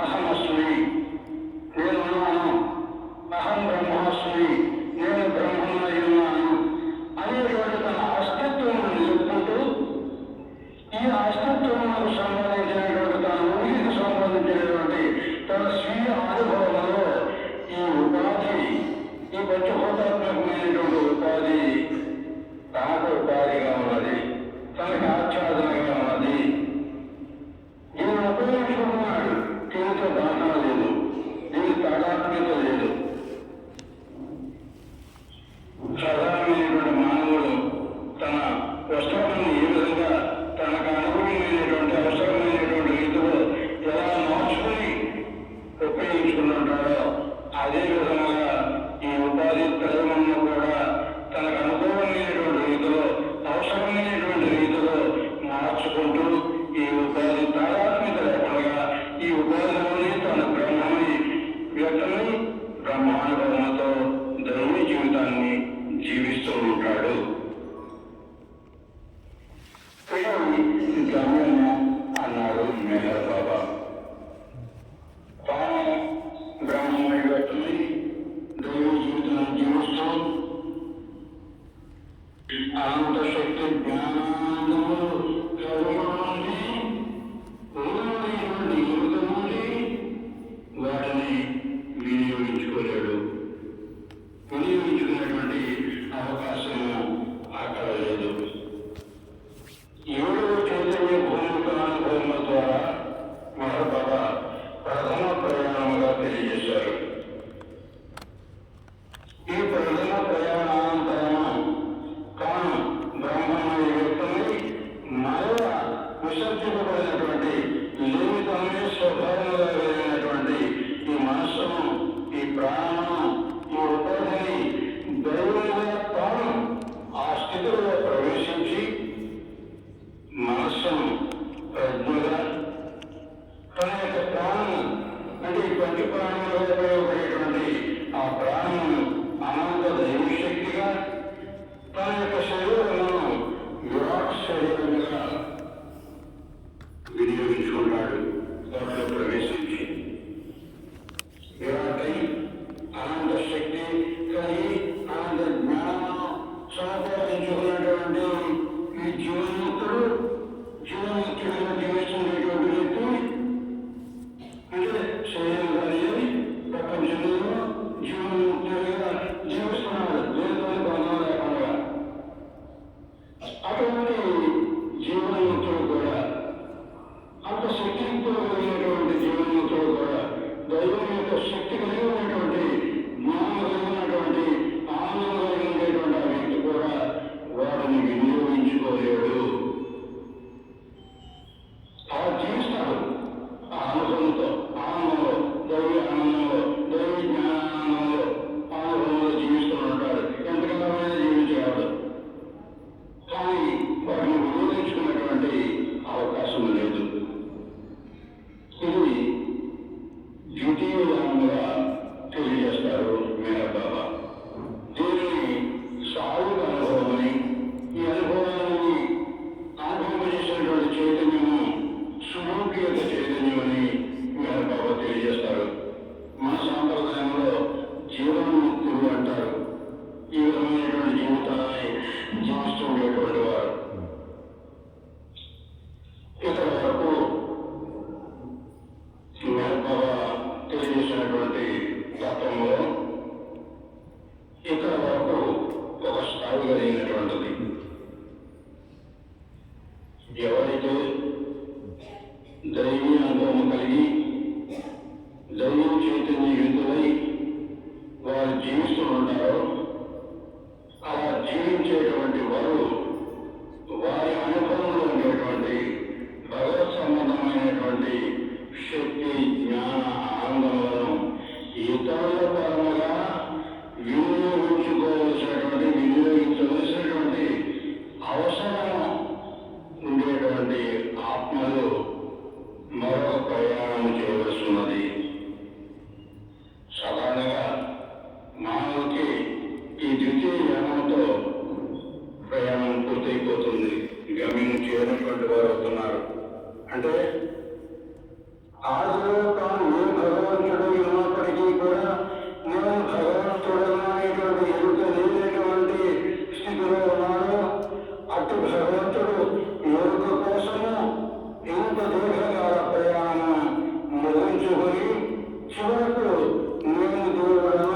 అహమస్మి, నేనున్నాను, అహం బ్రహ్మాస్మి, నేను బ్రహ్మమై ఉన్నాను అనేటువంటి తన అస్తిత్వము నిలుపుకుంటూ, ఈ అస్తిత్వములకు సంబంధించినటువంటి తన ఉనికికి సంబంధించినటువంటి తన స్వీయ అనుభవంలో ఈ ఉపాధి, ఈ పంచభూతాత్మకమైనటువంటి ఉపాధి తనకు ఉపాధిగా ఉన్నది, తనకు ఆచ్ఛాదనగా ఉన్నది. చేసుకుంటూ ఈ ఉపాధి తాదాత్మ్యత లేకుండా ఈ ఉపాధిలోనే తన బ్రహ్మమై వ్యక్తమై బ్రహ్మానుభవంతో దైవ జీవితాన్ని జీవిస్తూ ఉంటాడు. గమ్యము అన్నాడు మెహర్ బాబా. తాను బ్రహ్మమై వ్యక్తమై దైవ జీవితాన్ని జీవిస్తూ అనంత శక్తి జ్ఞానము వాటిని వినియోగించుకోలేడు. వినియోగించుకునేటువంటి అవకాశము అక్కడ లేదు. ఏడవ చైతన్య భూమికానుభవముల ద్వారా మహాబాబా ప్రథమ ప్రయాణముగా తెలియజేశారు. ఈ ప్రథమ ప్రయాణానంతరం తాను బ్రహ్మమయ వ్యక్తమై మరల విసర్జింపబడినటువంటి లేమితమే స్వభావంగా కలిగినటువంటి ఈ మనస్సును, ఈ ప్రాణము, ఈ ఉపాధిని దైవంగా తాను ఆ స్థితిలో ప్రవేశించి మనస్సును ప్రజ్ఞగా తన యొక్క ప్రాణము అంటే ఈ పంచి ప్రాణంలో ఉపయోగపడేటువంటి ఆ ప్రాణమును అనంత దైవశక్తిగా తన యొక్క శరీరమును విరాట్ శరీరంగా వినియోగించుకుంటాడు. దాంట్లో ప్రవేశించి విరాటై అనంత శక్తి కలిగి అనంత జ్ఞానము సంపాదించుకున్నటువంటి ఈ జీవన్ముక్తుడుగా జీవిస్తున్నటువంటి వ్యక్తి అంటే శరీరం కలిగి ప్రపంచంలో జీవన్ముక్తుడిగా జీవిస్తున్నాడు. దేనితో బంధం లేకుండా అటువంటి జీవన్ముక్తుడు కూడా అంత శక్తితో కలిగినటువంటి జీవన్ముక్తుడు కూడా దైవం యొక్క శక్తి కలిగి ఉన్నటువంటి జ్ఞానం కలిగినటువంటి ఆనందం కలిగి ఉండేటువంటి ఆ వ్యక్తి కూడా వారిని వినియోగించుకోలేడు. అలా జీవిస్తాడు. ఆ అనుభవంతో, ఆనందంలో, దైవ ఆనందంలో, దైవ జ్ఞానానందంలో, అనుభవంలో జీవిస్తూ ఉంటాడు. ఎంతకాలమైనా జీవించగలడు. కానీ వాటిని వినియోగించుకున్నటువంటి అవకాశం లేదు. ఇది ద్వితీయ జ్ఞానంగా తెలియజేస్తారు మెహర్ బాబా. దీనిని సాయుధ అనుభవమని, ఈ అనుభవాన్ని అనుభవించేసినటువంటి చైతన్యము స్వరూపీయత చైతన్యమని మెహర్ బాబా తెలియజేస్తారు. మన సాంప్రదాయంలో జీవన్ముక్తులు అంటారు. ఈ విధమైనటువంటి జీవితాన్ని జీవిస్తూ ఉండేటువంటి వారు. ఇక్కడ వరకు మెహర్ బాబా తెలియజేసినటువంటి తత్వంలో ఇక్కడ వరకు ఒక స్థాయి కలిగినటువంటిది. ఎవరైతే దైవీ అనుభవం కలిగి దైవ చైతన్యయుతులై వారు జీవిస్తూ ఉంటారో అలా జీవించేటువంటి వారు వారి అనుభవంలో ఉండేటువంటి భగవత్ సంబంధమైనటువంటి శక్తి, జ్ఞాన, ఆనందములను ఇతరుల పరముగా వినియోగించవలసినటువంటి అవసరం ఉండేటువంటి ఆత్మలు మరొక ప్రయాణం చేయవలసి ఉన్నది. సాధారణంగా మానవుడికి ఈ ద్వితీయ జ్ఞానంతో ప్రయాణం పూర్తయిపోతుంది. గమ్యం చేరినటువంటి వారు అవుతున్నారు. అంటే ఆదిలో తాను ఏ భగవంతుడు ఉన్నప్పటికీ కూడా నేను భగవంతుడు అనేటువంటి ఎరుక లేనటువంటి స్థితిలో ఉన్నాడు. అటు భగవంతుడు ఎరుక కోసము ఇంత దీర్ఘకాల ప్రయాణం ముగించుకొని చివరకు నేను దేవుడను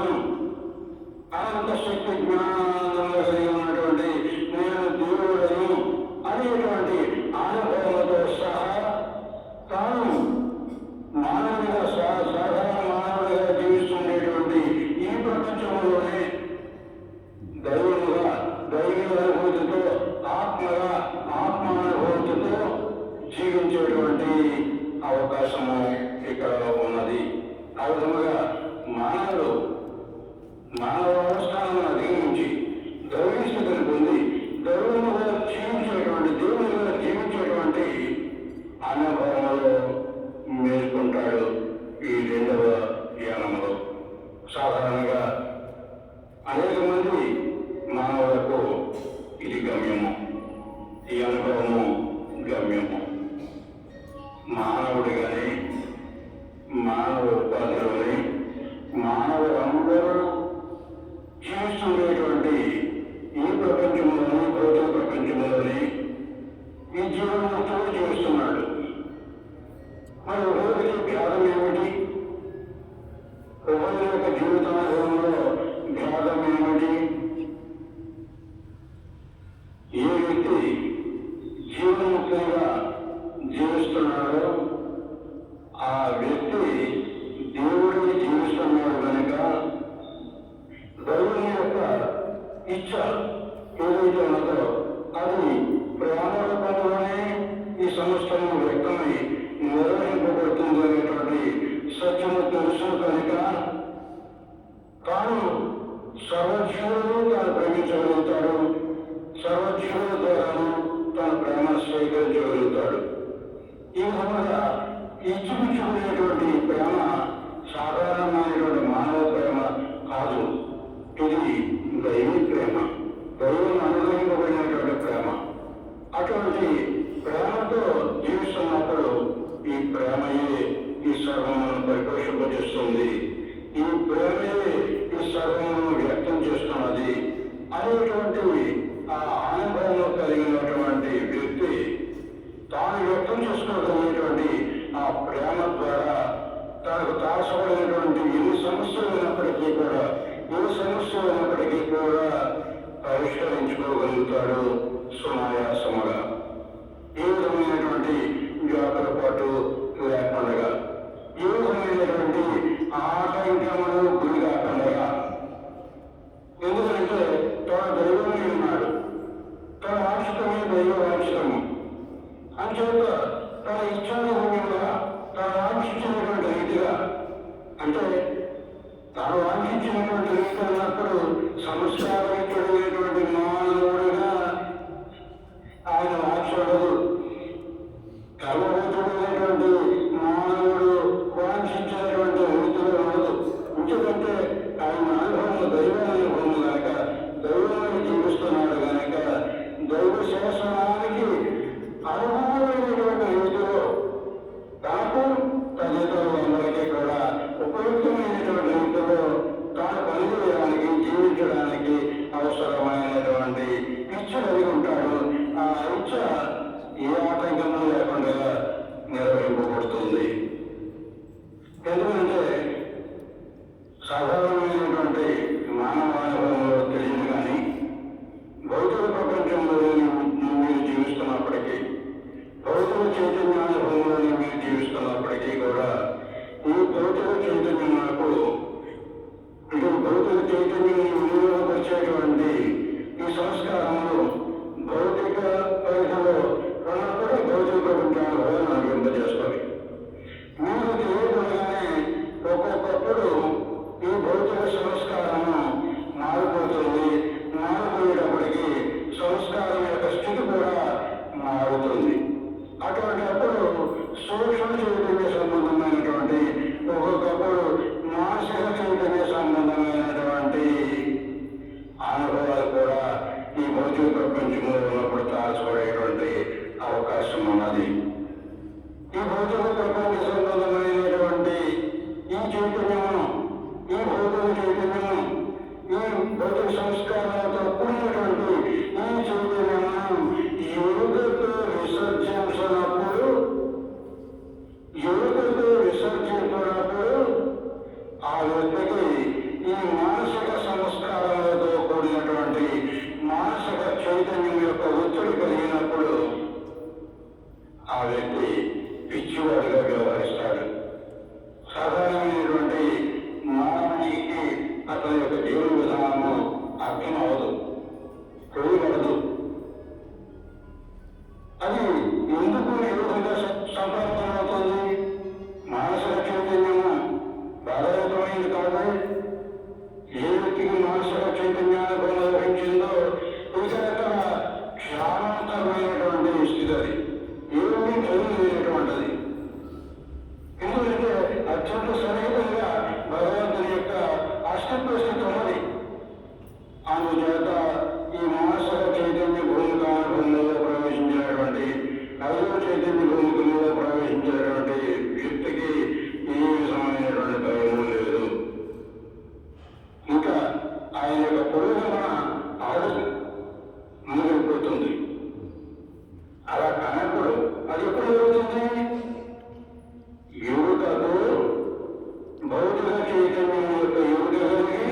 అనంత శక్తి జ్ఞానంలో కలిగి ఉన్నటువంటి నేను దేవుడను అనేటువంటి అనుభవంతో సహా తాను మానవుడిగా సాధారణ మానవుడిగా జీవిస్తుండేటువంటి ఈ ప్రపంచంలోనే దైవముగా, దైవ అనుభూతితో, ఆత్మగా, ఆత్మానుభూతితో జీవించేటువంటి అవకాశము ఇక్కడ ఉన్నది. ఆ విధముగా మానవుడు మానవ అవస్థానాలను అధిగమించి దైవీ స్థితిని పొంది దైవముగా జీవించేటువంటి, దేవునిగా జీవించేటువంటి వ్యక్తి జీవన్ముక్తంగా జీవిస్తున్నాడో ఆ వ్యక్తి దేవుడిని జీవిస్తున్నాడు కనుక దైవం యొక్క ఇచ్చ ఏదైతే ఉన్నదో అది ప్రేమ రూపంలోనే ఈ సంస్థను వ్యక్తమై నిర్వహింపబడుతుంది అనేటువంటి సత్యము తెలుసు కనుక తాను సర్వజీవులను తాను ప్రేమించగలుగుతాడు, సర్వజీవుల ద్వారాను తన ప్రేమ స్వీకరించగలుగుతాడు. ఈ విధంగా ఇచ్చిపుచ్చుకునేటువంటి ప్రేమ సాధారణమైనటువంటి మానవ ప్రేమ కాదు, ఇది దైవీ ప్రేమ, దైవం అనుగ్రహింపబడినటువంటి ప్రేమ. అటువంటి ప్రేమతో జీవిస్తున్నప్పుడు ఈ ప్రేమయే ఈ సర్వమును పరిపోషింపజేస్తుంది, ఈ ప్రేమయే ఈ సర్వమును వ్యక్తం చేస్తున్నది అనేటువంటి ఆ అనుభవంలో కలిగినటువంటి వ్యక్తి తాను వ్యక్తం చేసుకోగలిగినటువంటి ఆ ప్రేమ ద్వారా తనకు తారసపడినటువంటి ఎన్ని సమస్యలు ఉన్నప్పటికీ కూడా పరిష్కరించుకోగలుగుతాడు సునాయాసముగా. ఏ విధమైనటువంటి వ్యాపారపాటు లేకుండా, ఏ విధమైనటువంటి ఆటంకములు గురి కాకుండా. ఎందుకంటే తన దైవమే ఉన్నాడు, తన వాంఛితమే దైవ వాంఛితము. అంచేత తన ఇచ్చానుభూమిగా తను వాంఛించినటువంటి రీతిగా, అంటే తాను వాంఛించినటువంటి రీతి అన్నప్పుడు సంస్కారమైనటువంటి మానవుడిగా ఆయన వాంఛడదు. కర్మవంతుడైనటువంటి మానవుడు వాంఛించినటువంటి రీతిలో ఉండదు. ఎందుకంటే ఆయన అనుభవం దైవానుభవం కనుక, దైవాన్ని జీవిస్తున్నాడు కనుక దైవ శాసనానికి అనుభవమైనటువంటి రీతిలో తాను తల్లిదండ్రులందరికీ కూడా ఉపయుక్తమైనటువంటి రీతిలో తాను పనిచేయడానికి, జీవించడానికి అవసరమైనటువంటి ఇచ్చ కలిగి ఉంటాడు. ఆ ఇచ్చ ఏ ఆటంకము లేకుండా నిర్వహింపబడుతుంది. ఎందుకంటే సాధారణమైనటువంటి మానవానుభవంలో తెలియదు కానీ భౌతిక ప్రపంచంలో మీరు జీవిస్తున్నప్పటికీ, భౌతిక చైతన్యానుభవంలో మీరు జీవిస్తున్నప్పటికీ కూడా ఈ భౌతిక చైతన్యములకు, ఇటు భౌతిక చైతన్యం వినియోగపరిచేటువంటి ఈ సంస్కారములు భౌతిక పరిధిలో ఉన్నప్పుడు భౌతిక ప్రపంచానుభవాన్ని అనుభవింపజేస్తాయి. మీరు తెలియకుండానే ఒక్కొక్కప్పుడు ఈ భౌతిక సంస్కారము మారిపోతుంది. మారిపోయేటప్పటికీ సంస్కారం యొక్క స్థితి కూడా మారుతుంది. అటువంటి అప్పుడు సూక్ష్మ చైతన్య సంబంధమైనటువంటి, ఒక్కొక్కప్పుడు మానసిక చైతన్య సంబంధమైనటువంటి అనుభవాలు కూడా ఈ భౌతిక ప్రపంచంలో ఉన్నప్పుడు తాల్చుకునేటువంటి అవకాశం ఉన్నది. ఈ భౌతిక ప్రపంచ సంబంధమైనటువంటి ఈ చైతన్యమును, ఈ భౌతిక చైతన్యము, ఈ భౌతిక సంస్కారాలతో కూడినటువంటి ఈ చైతన్యమును ఎరుకతో విసర్జించినప్పుడు ఆ వ్యక్తికి ఈ మానసిక సంస్కారాలతో కూడినటువంటి మానసిక చైతన్యం యొక్క ఒత్తిడి కలిగినప్పుడు ఆ వ్యక్తి పిచ్చివాడిగా వ్యవహరిస్తాడు. సాధారణమైనటువంటి మానవునికి అతని యొక్క జీవన విధానము అర్థం అవదు, తెలియబడదు. అది ఎందుకు ఏ విధంగా సంపాదనమవుతుంది? మానసిక చైతన్యము బాధాయుతమైంది కాదు. ఏ వ్యక్తికి మానసిక చైతన్యాన్ని లభించిందో ఇతర క్షామంతమైనటువంటి స్థితి, అది ఏమీ తెలియలేనటువంటిది. ఎందుకంటే అత్యంత సన్నిహితంగా భగవంతుని యొక్క అస్తిత్వ స్థితి ఉన్నది. అందుచేత ఈ మానసిక చైతన్య భూమికానుభవంలో ప్రవేశించినటువంటి, ఐదవ చైతన్య భూమికలో ప్రవేశించినటువంటి వ్యక్తికి ఏ విధమైనటువంటి భయము లేదు. ఇంకా ఆయన యొక్క పురోగమన ఆడదు, ముందుకుపోతుంది. అలా కానప్పుడు అది ఎప్పుడు జరుగుతుంది? యువతతో భౌతిక చైతన్యం యొక్క యువత కలిగి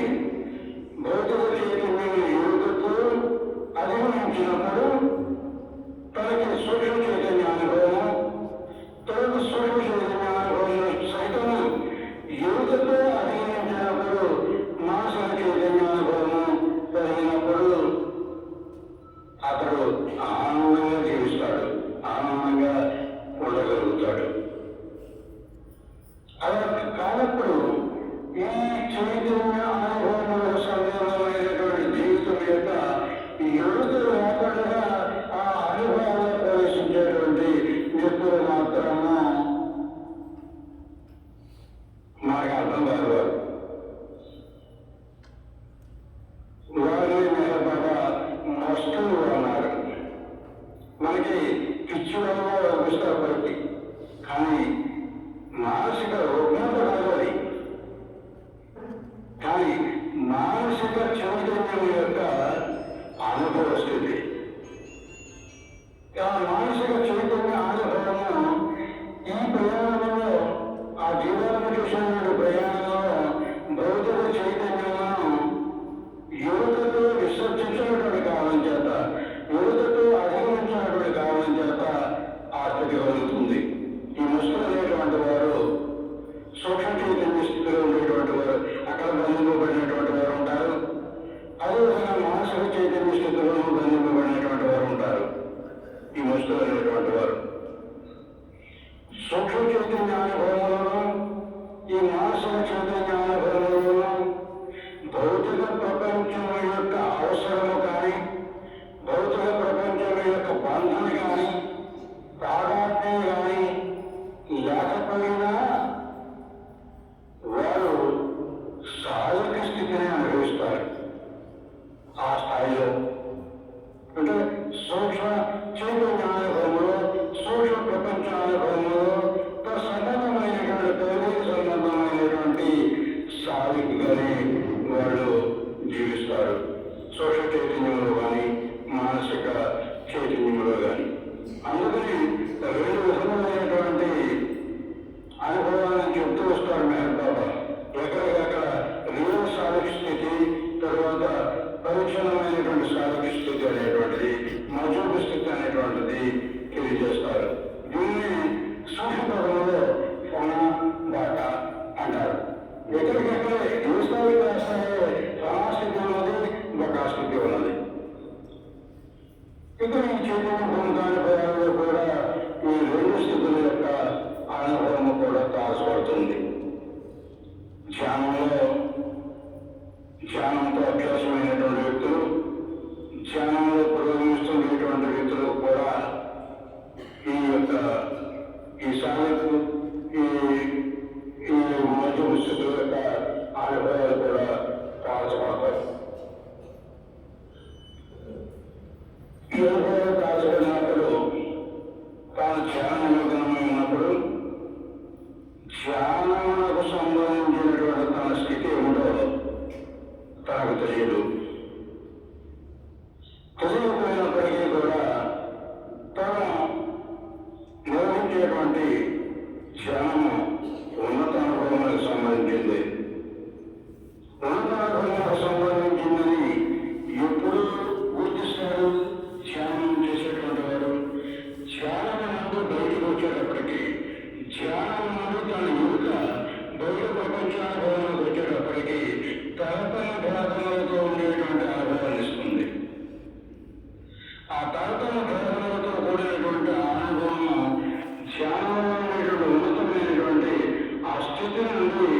భౌతిక చైతన్యం యువతతో అధిగమించినప్పుడు తనకి సూక్ష్మ చైతన్య అనుభవము, తనకు సూక్ష్మ చైతన్య అనుభవం సైతం యువతతో అధిగమించినప్పుడు మానసిక చైతన్య అనుభవము కలిగినప్పుడు అతడు ఆనందంగా జీవిస్తాడు, ఆనందంగా ఉండగలుగుతాడు. అలా కానప్పుడు ఈ చైతన్య అనుభవములకు సంబంధమైనటువంటి జీవితం యొక్క యువత లేకుండా ఆ అనుభవాల్లో ప్రవేశించేటువంటి వ్యక్తులు మాత్రము మనకు అర్థం కాదు. వారి మీద బాగా వస్తువులు అన్నారు, మనకి పిచ్చివాళ్ళలో అనిపిస్తారు బయటి, కానీ మానసిక రుగ్మత కాదు అది. కానీ మానసిక చైతన్యం యొక్క అనుభవ స్థితి, ఆ మానసిక చైతన్య అనుభవము ఈ ప్రయాణంలో, ఆ జీవన చూసిన ప్రయాణంలో భౌతిక చైతన్యమును యువతతో విసర్జించినటువంటి కారణం చేత, యువతతో అధిగమించినటువంటి కారణం చేత ఆ స్థితి కలుగుతుంది. ఈ ముసులు అనేటువంటి వారు సూక్ష్మ చైతన్య స్థితిలో ఉండేటువంటి వారు, అక్కడ బంధింపబడినటువంటి వారు ఉంటారు. అదేవిధంగా మానసిక చైతన్య స్థితిలో బంధింపబడినటువంటి వారు ఉంటారు. ఈ ముసులు అనేటువంటి వారు సూక్ష్మ చైతన్య అనుభవంలోనూ ఈ మానసిక చైతన్య అనుభవంలోనూ భౌతిక ప్రపంచం యొక్క అవసరము కానీ, భౌతిక ప్రపంచం యొక్క బంధన కానీ, తాదాత్మ్యం కానీ లేకపోయినా వారు సాధక స్థితిని అనుభవిస్తారు. ఆ స్థాయిలో అంటే సూక్ష్మ చైతన్య అనుభవంలో, సూక్ష్మ ప్రపంచ అనుభవంలో సంబంధమైనటువంటి తొలి సంబంధమైనటువంటి సాధికగానే వాళ్ళు జీవిస్తారు. సూక్ష్మ చైతన్యంలో కానీ, మానసిక చైతన్యంలో కానీ. అందుకని రెండు విధములైనటువంటి అనుభవాలను చెప్తూ వస్తారు మెహర్ బాబా. ఎక్కడికక్కడ రియల్ సాధక స్థితి, తర్వాత పరీక్షణమైనటువంటి సాధక స్థితి అనేటువంటిది, మజూబ స్థితి అనేటువంటిది తెలియజేస్తారు. దీన్ని సూక్ష్మపదంలో ఫోన బాట అంటారు. ఎక్కడికెక్కడ ఏ స్థాయికి రాస్తారో సమాస్థితి ఉన్నది, బకా స్థితి ఉన్నది. ఇక్కడ ఈ చైతన్య భూమికానుభవాల్లో కూడా ఈ రెండు స్థితుల యొక్క అనుభవము కూడా తారసపడుతుంది. ధ్యానంతో అభ్యాసమైనటువంటి వ్యక్తులు, ధ్యానంలో పురోగమిస్తున్నటువంటి వ్యక్తులు కూడా ఈ యొక్క ఈ సాధకు ఈ మధ్య స్థితుల యొక్క అనుభవాలు కూడా తారసపడతారు. ఈ అనుభవాలు తారసపడినప్పుడు తాను ధ్యానయోగనమై ఉన్నప్పుడు ధ్యానమునకు సంబంధించినటువంటి తన స్థితి ఏమిటో తనకు తెలియదు. తెలియకపోయినప్పటికీ కూడా తాను నిర్వహించేటువంటి ధ్యానము ఉన్నత అనుభవాలకు సంబంధించింది. ఉన్నత అనుభవాలకు సంబంధించిందని ఎప్పుడు గుర్తిస్తాడు ధ్యానం చేసేటువంటి వారు? ధ్యానం ముందు బయటకు వచ్చేటప్పటికీ, ధ్యానం ముందు తన యువత బయట ప్రపంచానుభవంలోకి వచ్చేటప్పటికీ తరతమ భేదములతో ఉండేటువంటి అనుభవాన్ని ఇస్తుంది. ఆ తరతమ భేదములతో కూడినటువంటి అనుభవము ధ్యానంలో ఉండేటువంటి ఉన్నతమైనటువంటి ఆ స్థితి నుండి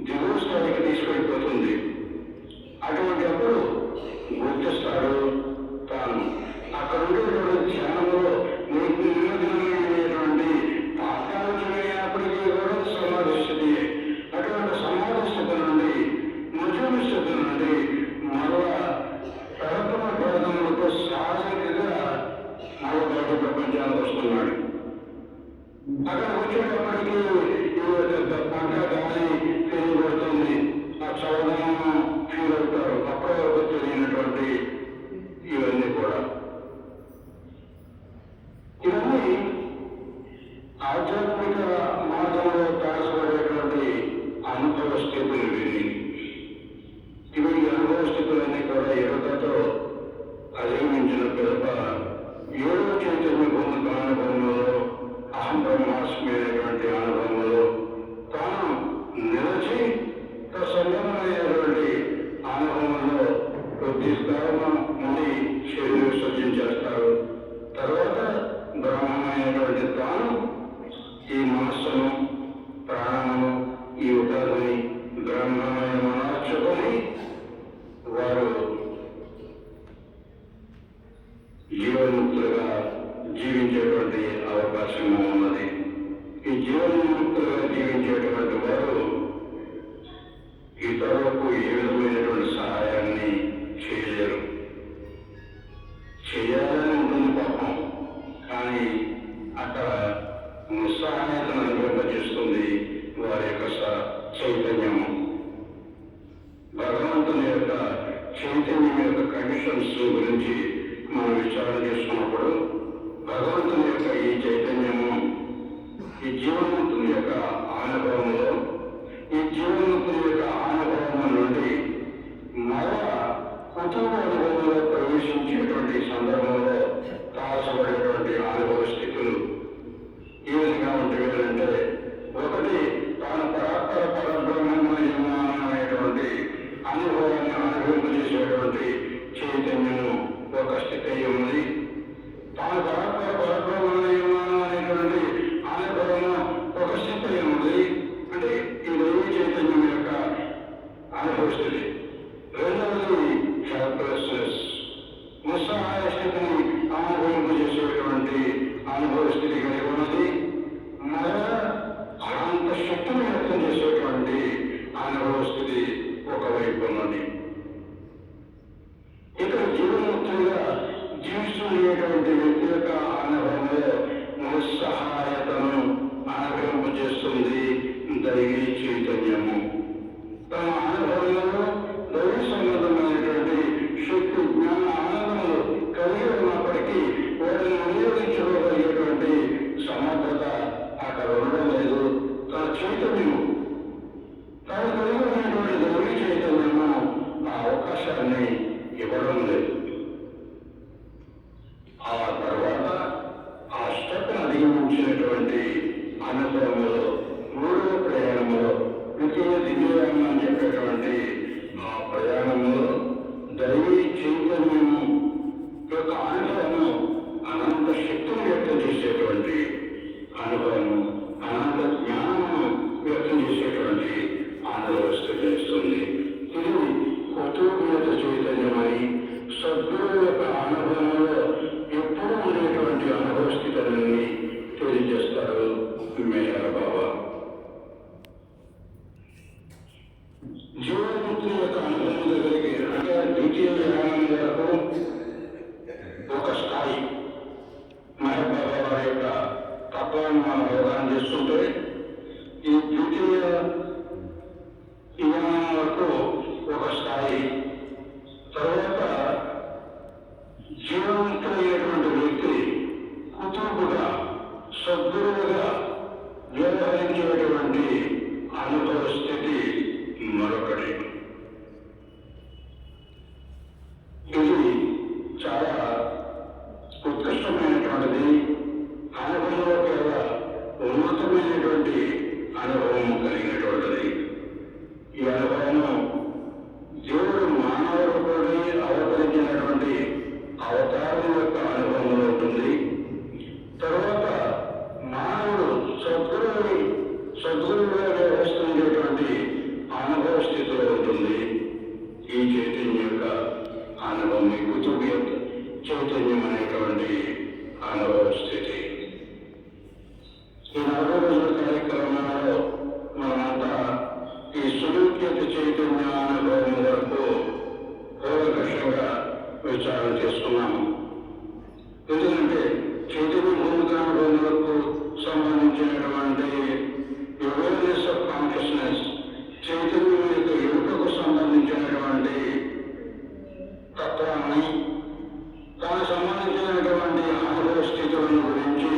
దిగువ స్థాయికి తీసుకెళ్ళిపోతుంది. అటువంటి అప్పుడు గుర్తిస్తాడు తాను అక్కడ ఉండేటువంటి ధ్యానంలో నిమగ్నమైనటువంటి తాత్కాలికమైనప్పటికీ కూడా సమాధి స్థితి. అటువంటి సమాధి స్థితి నుండి, మజూబ స్థితి నుండి మరలా ప్రథమ భేదములతో సహజంగా మరో బయట ప్రపంచానికి వస్తున్నాడు. అక్కడ వచ్చేటప్పటికీ పంట గాలి తెలియబడుతుంది, ఆ చల్లదనం ఫీల్ అవుతారు. అప్పటి వరకు తెలియనటువంటి ఇవన్నీ కూడా, ఇవన్నీ ఆధ్యాత్మిక మార్గంలో తారసపడేటువంటి అనుభవ స్థితులు. ఇవి అనుభవ స్థితులన్నీ కూడా యువతతో అధిగమించిన పిదప 7వ జీవన్ముక్తులుగా జీవించేటువంటి అవకాశం ఉన్నది. ఈ జీవన్ముక్తులుగా జీవించేటువంటి వారు ఇతరులకు ఏ విధమైనటువంటి సహాయాన్ని చేయలేరు. చేయాలని ఉంటుంది పాపం, కానీ అక్కడ నిస్సహాయతను అనుభవింపజేస్తుంది వారి యొక్క చైతన్యము. భగవంతుని యొక్క చైతన్యం యొక్క కండిషన్స్ గురించి మనం విచారణ చేస్తున్నప్పుడు భగవంతుని యొక్క ఈ చైతన్యము ఈ జీవన్ముక్తుని యొక్క అనుభవంలో ఈ జీవన్ముక్తుని యొక్క అనుభవం నుండి మరలా కుటుంబ అనుభవంలో ప్రవేశించేటువంటి సందర్భంలో తారసపడేటువంటి అనుభవ స్థితులు ఈ విధంగా ఉంటే ఒకటి తాను పరాత్పర పరబ్రహ్మమయము అనేటువంటి అనుభవాన్ని అనుభవింపజేసేటువంటి చైతన్యము ఒక స్థితి ఉంది. తాను పరాత్పర పరబ్రహ్మమయము అనేటువంటి అనుభవము ఒక స్థితి ఉంది. అంటే ఈ దైవ చైతన్యం యొక్క అనుభవ స్థితి. రెండవది హెల్ప్లెస్నెస్, నిస్సహాయ స్థితిని అనుభవింపజేసేటువంటి అనుభవ స్థితి కలిగి ఉన్నది. మరలా అనంత శక్తిని వ్యక్తం చేసేటువంటి అనుభవ స్థితి ఒకవైపు ఉన్నది. ఇక్కడ జీవన్ముక్తులుగా జీవిస్తున్నటువంటి వ్యక్తి యొక్క అనుభవంలో నిస్సహాయతను అనుభవింపజేస్తుంది దైవీ చైతన్యము. తమ అనుభవంలో దైవ సంబంధమైనటువంటి శక్తి జ్ఞాన ఆనందములు కలిగి ఉన్నప్పటికీ వాటిని వినియోగించుకోగలిగేటువంటి సమర్థత అక్కడ ఉండడం లేదు. తన చైతన్యము తను కలిగి ఉన్నటువంటి దైవ చైతన్యము ఆ అవకాశాన్ని ఇవ్వడం లేదు. ఆ తర్వాత ఆ స్టెప్ను అధిగమించినటువంటి అనుభవంలో మూడవ ప్రయాణంలో ద్వితీయ దివ్యయానం అని చెప్పేటువంటి ఆ ప్రయాణంలో దైవీ చైతన్యము యొక్క అనుభవము అనంత శక్తిని వ్యక్తం చేసేటువంటి అనుభవము, అనంత జ్ఞానము వ్యక్తం చేసేటువంటి అనుభవ స్థితి ఇస్తుంది. ఇది కుతూహలత చైతన్యమై సద్గురు యొక్క అనుభవంలో ఎప్పుడూ ఉండేటువంటి అనుభవ స్థితులని తెలియజేస్తారు మేఘాల బాబా. జీవన్ముక్తి యొక్క అనుభవం దగ్గరికి అంటే ద్వితీయ జ్ఞానం వరకు ఒక స్థాయి మహబాబా వారి యొక్క తత్వాన్ని మనం అవగాహన చేసుకుంటే ఈ ద్వితీయ జ్ఞానం వరకు ఒక స్థాయి. తర్వాత జీవన్ముక్తమైనటువంటి వ్యక్తి కుతుబుగా సద్గురువుగా వ్యవహరించేటువంటి అనుభవ స్థితి మరొకటి. ఇది చాలా ఉత్కృష్టమైనటువంటిది. అనుభవంలో కూడా ఉన్నతమైనటువంటి అనుభవం కలిగినటువంటిది. ఈ అనుభవము దేవుడు మానవ రూపంలో అవతరించినటువంటి అవతారం యొక్క అనుభవంలో ఉంటుంది. తర్వాత మానవుడు సద్గురువుగా వ్యవహరిస్తున్నటువంటి అనుభవ స్థితిలో ఉంటుంది. ఈ చైతన్యం యొక్క అనుభవం కుతుబ్ చైతన్యం అనేటువంటి అనుభవ స్థితి. ఈ 40 రోజుల కార్యక్రమంలో మనమంతా ఈ సులూక్యత చైతన్య అనుభవం వరకు కూలంకషంగా విచారణ చేసుకున్నాము. ఎందుకంటే చైతన్య భూమిక అనుభవములకు సంబంధించినటువంటి అవేర్నెస్ ఆఫ్ కాన్షియస్నెస్, చైతన్యం యొక్క ఎరుకకు సంబంధించినటువంటి తత్వాన్ని, దానికి సంబంధించినటువంటి అనుభవ స్థితులను గురించి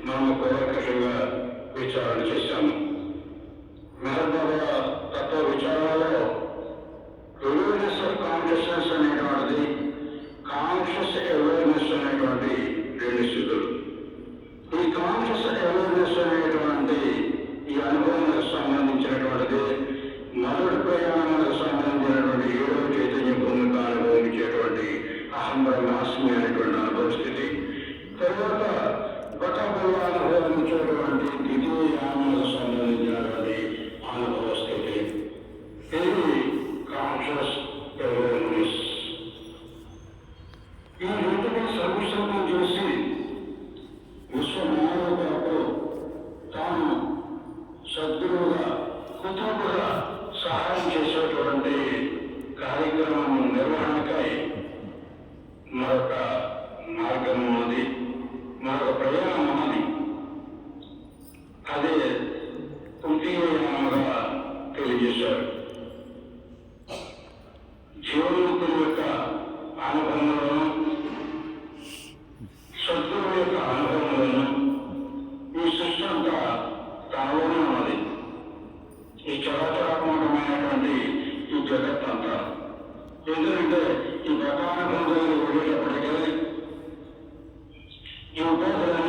మనం కూలంకషంగా విచారణ చేశాము. మెహబాబా తత్వ విచారణలో అవేర్నెస్ ఆఫ్ కాన్షియస్నెస్ అనేటువంటిది, కాన్షియస్ అవేర్నెస్ అనేటువంటి 2 స్థితులు. ఈ కాన్షియస్ అవేర్నెస్ అనేటువంటి ఈ అనుభవానికి సంబంధించినటువంటిది మొదటి ప్రయాణానికి సంబంధించినటువంటి 7వ చైతన్య భూమిక అనుభవించేటువంటి అహం బ్రహ్మాస్మి అనేటువంటి అనుభవ స్థితి. తర్వాత బటబుల్ అనుభవించేటువంటి ద్వితీయ యానానికి సంబంధించి సర్వస్వం చేసి విశ్వమానవులకు తాను సద్గురువుగా కృతజ్ఞుడుగా సహాయం చేసేటువంటి కార్యక్రమం నిర్వహణకై మరొక మార్గం ఉన్నది, మరొక ప్రయాణం ఉన్నది. అదే తృతీయముగా తెలియజేశారు. జీవన్ముక్తుల యొక్క అనుభవములను, సద్గురువు యొక్క అనుభవములను ఈ సృష్టి అంతా తనలోనే ఉన్నది. ఈ చరాచరాత్మకమైనటువంటి ఈ జగత్ అంతా ఎందుకంటే ఈ ప్రకారం వెళ్ళేటప్పటికీ ఈ ఉపాధులు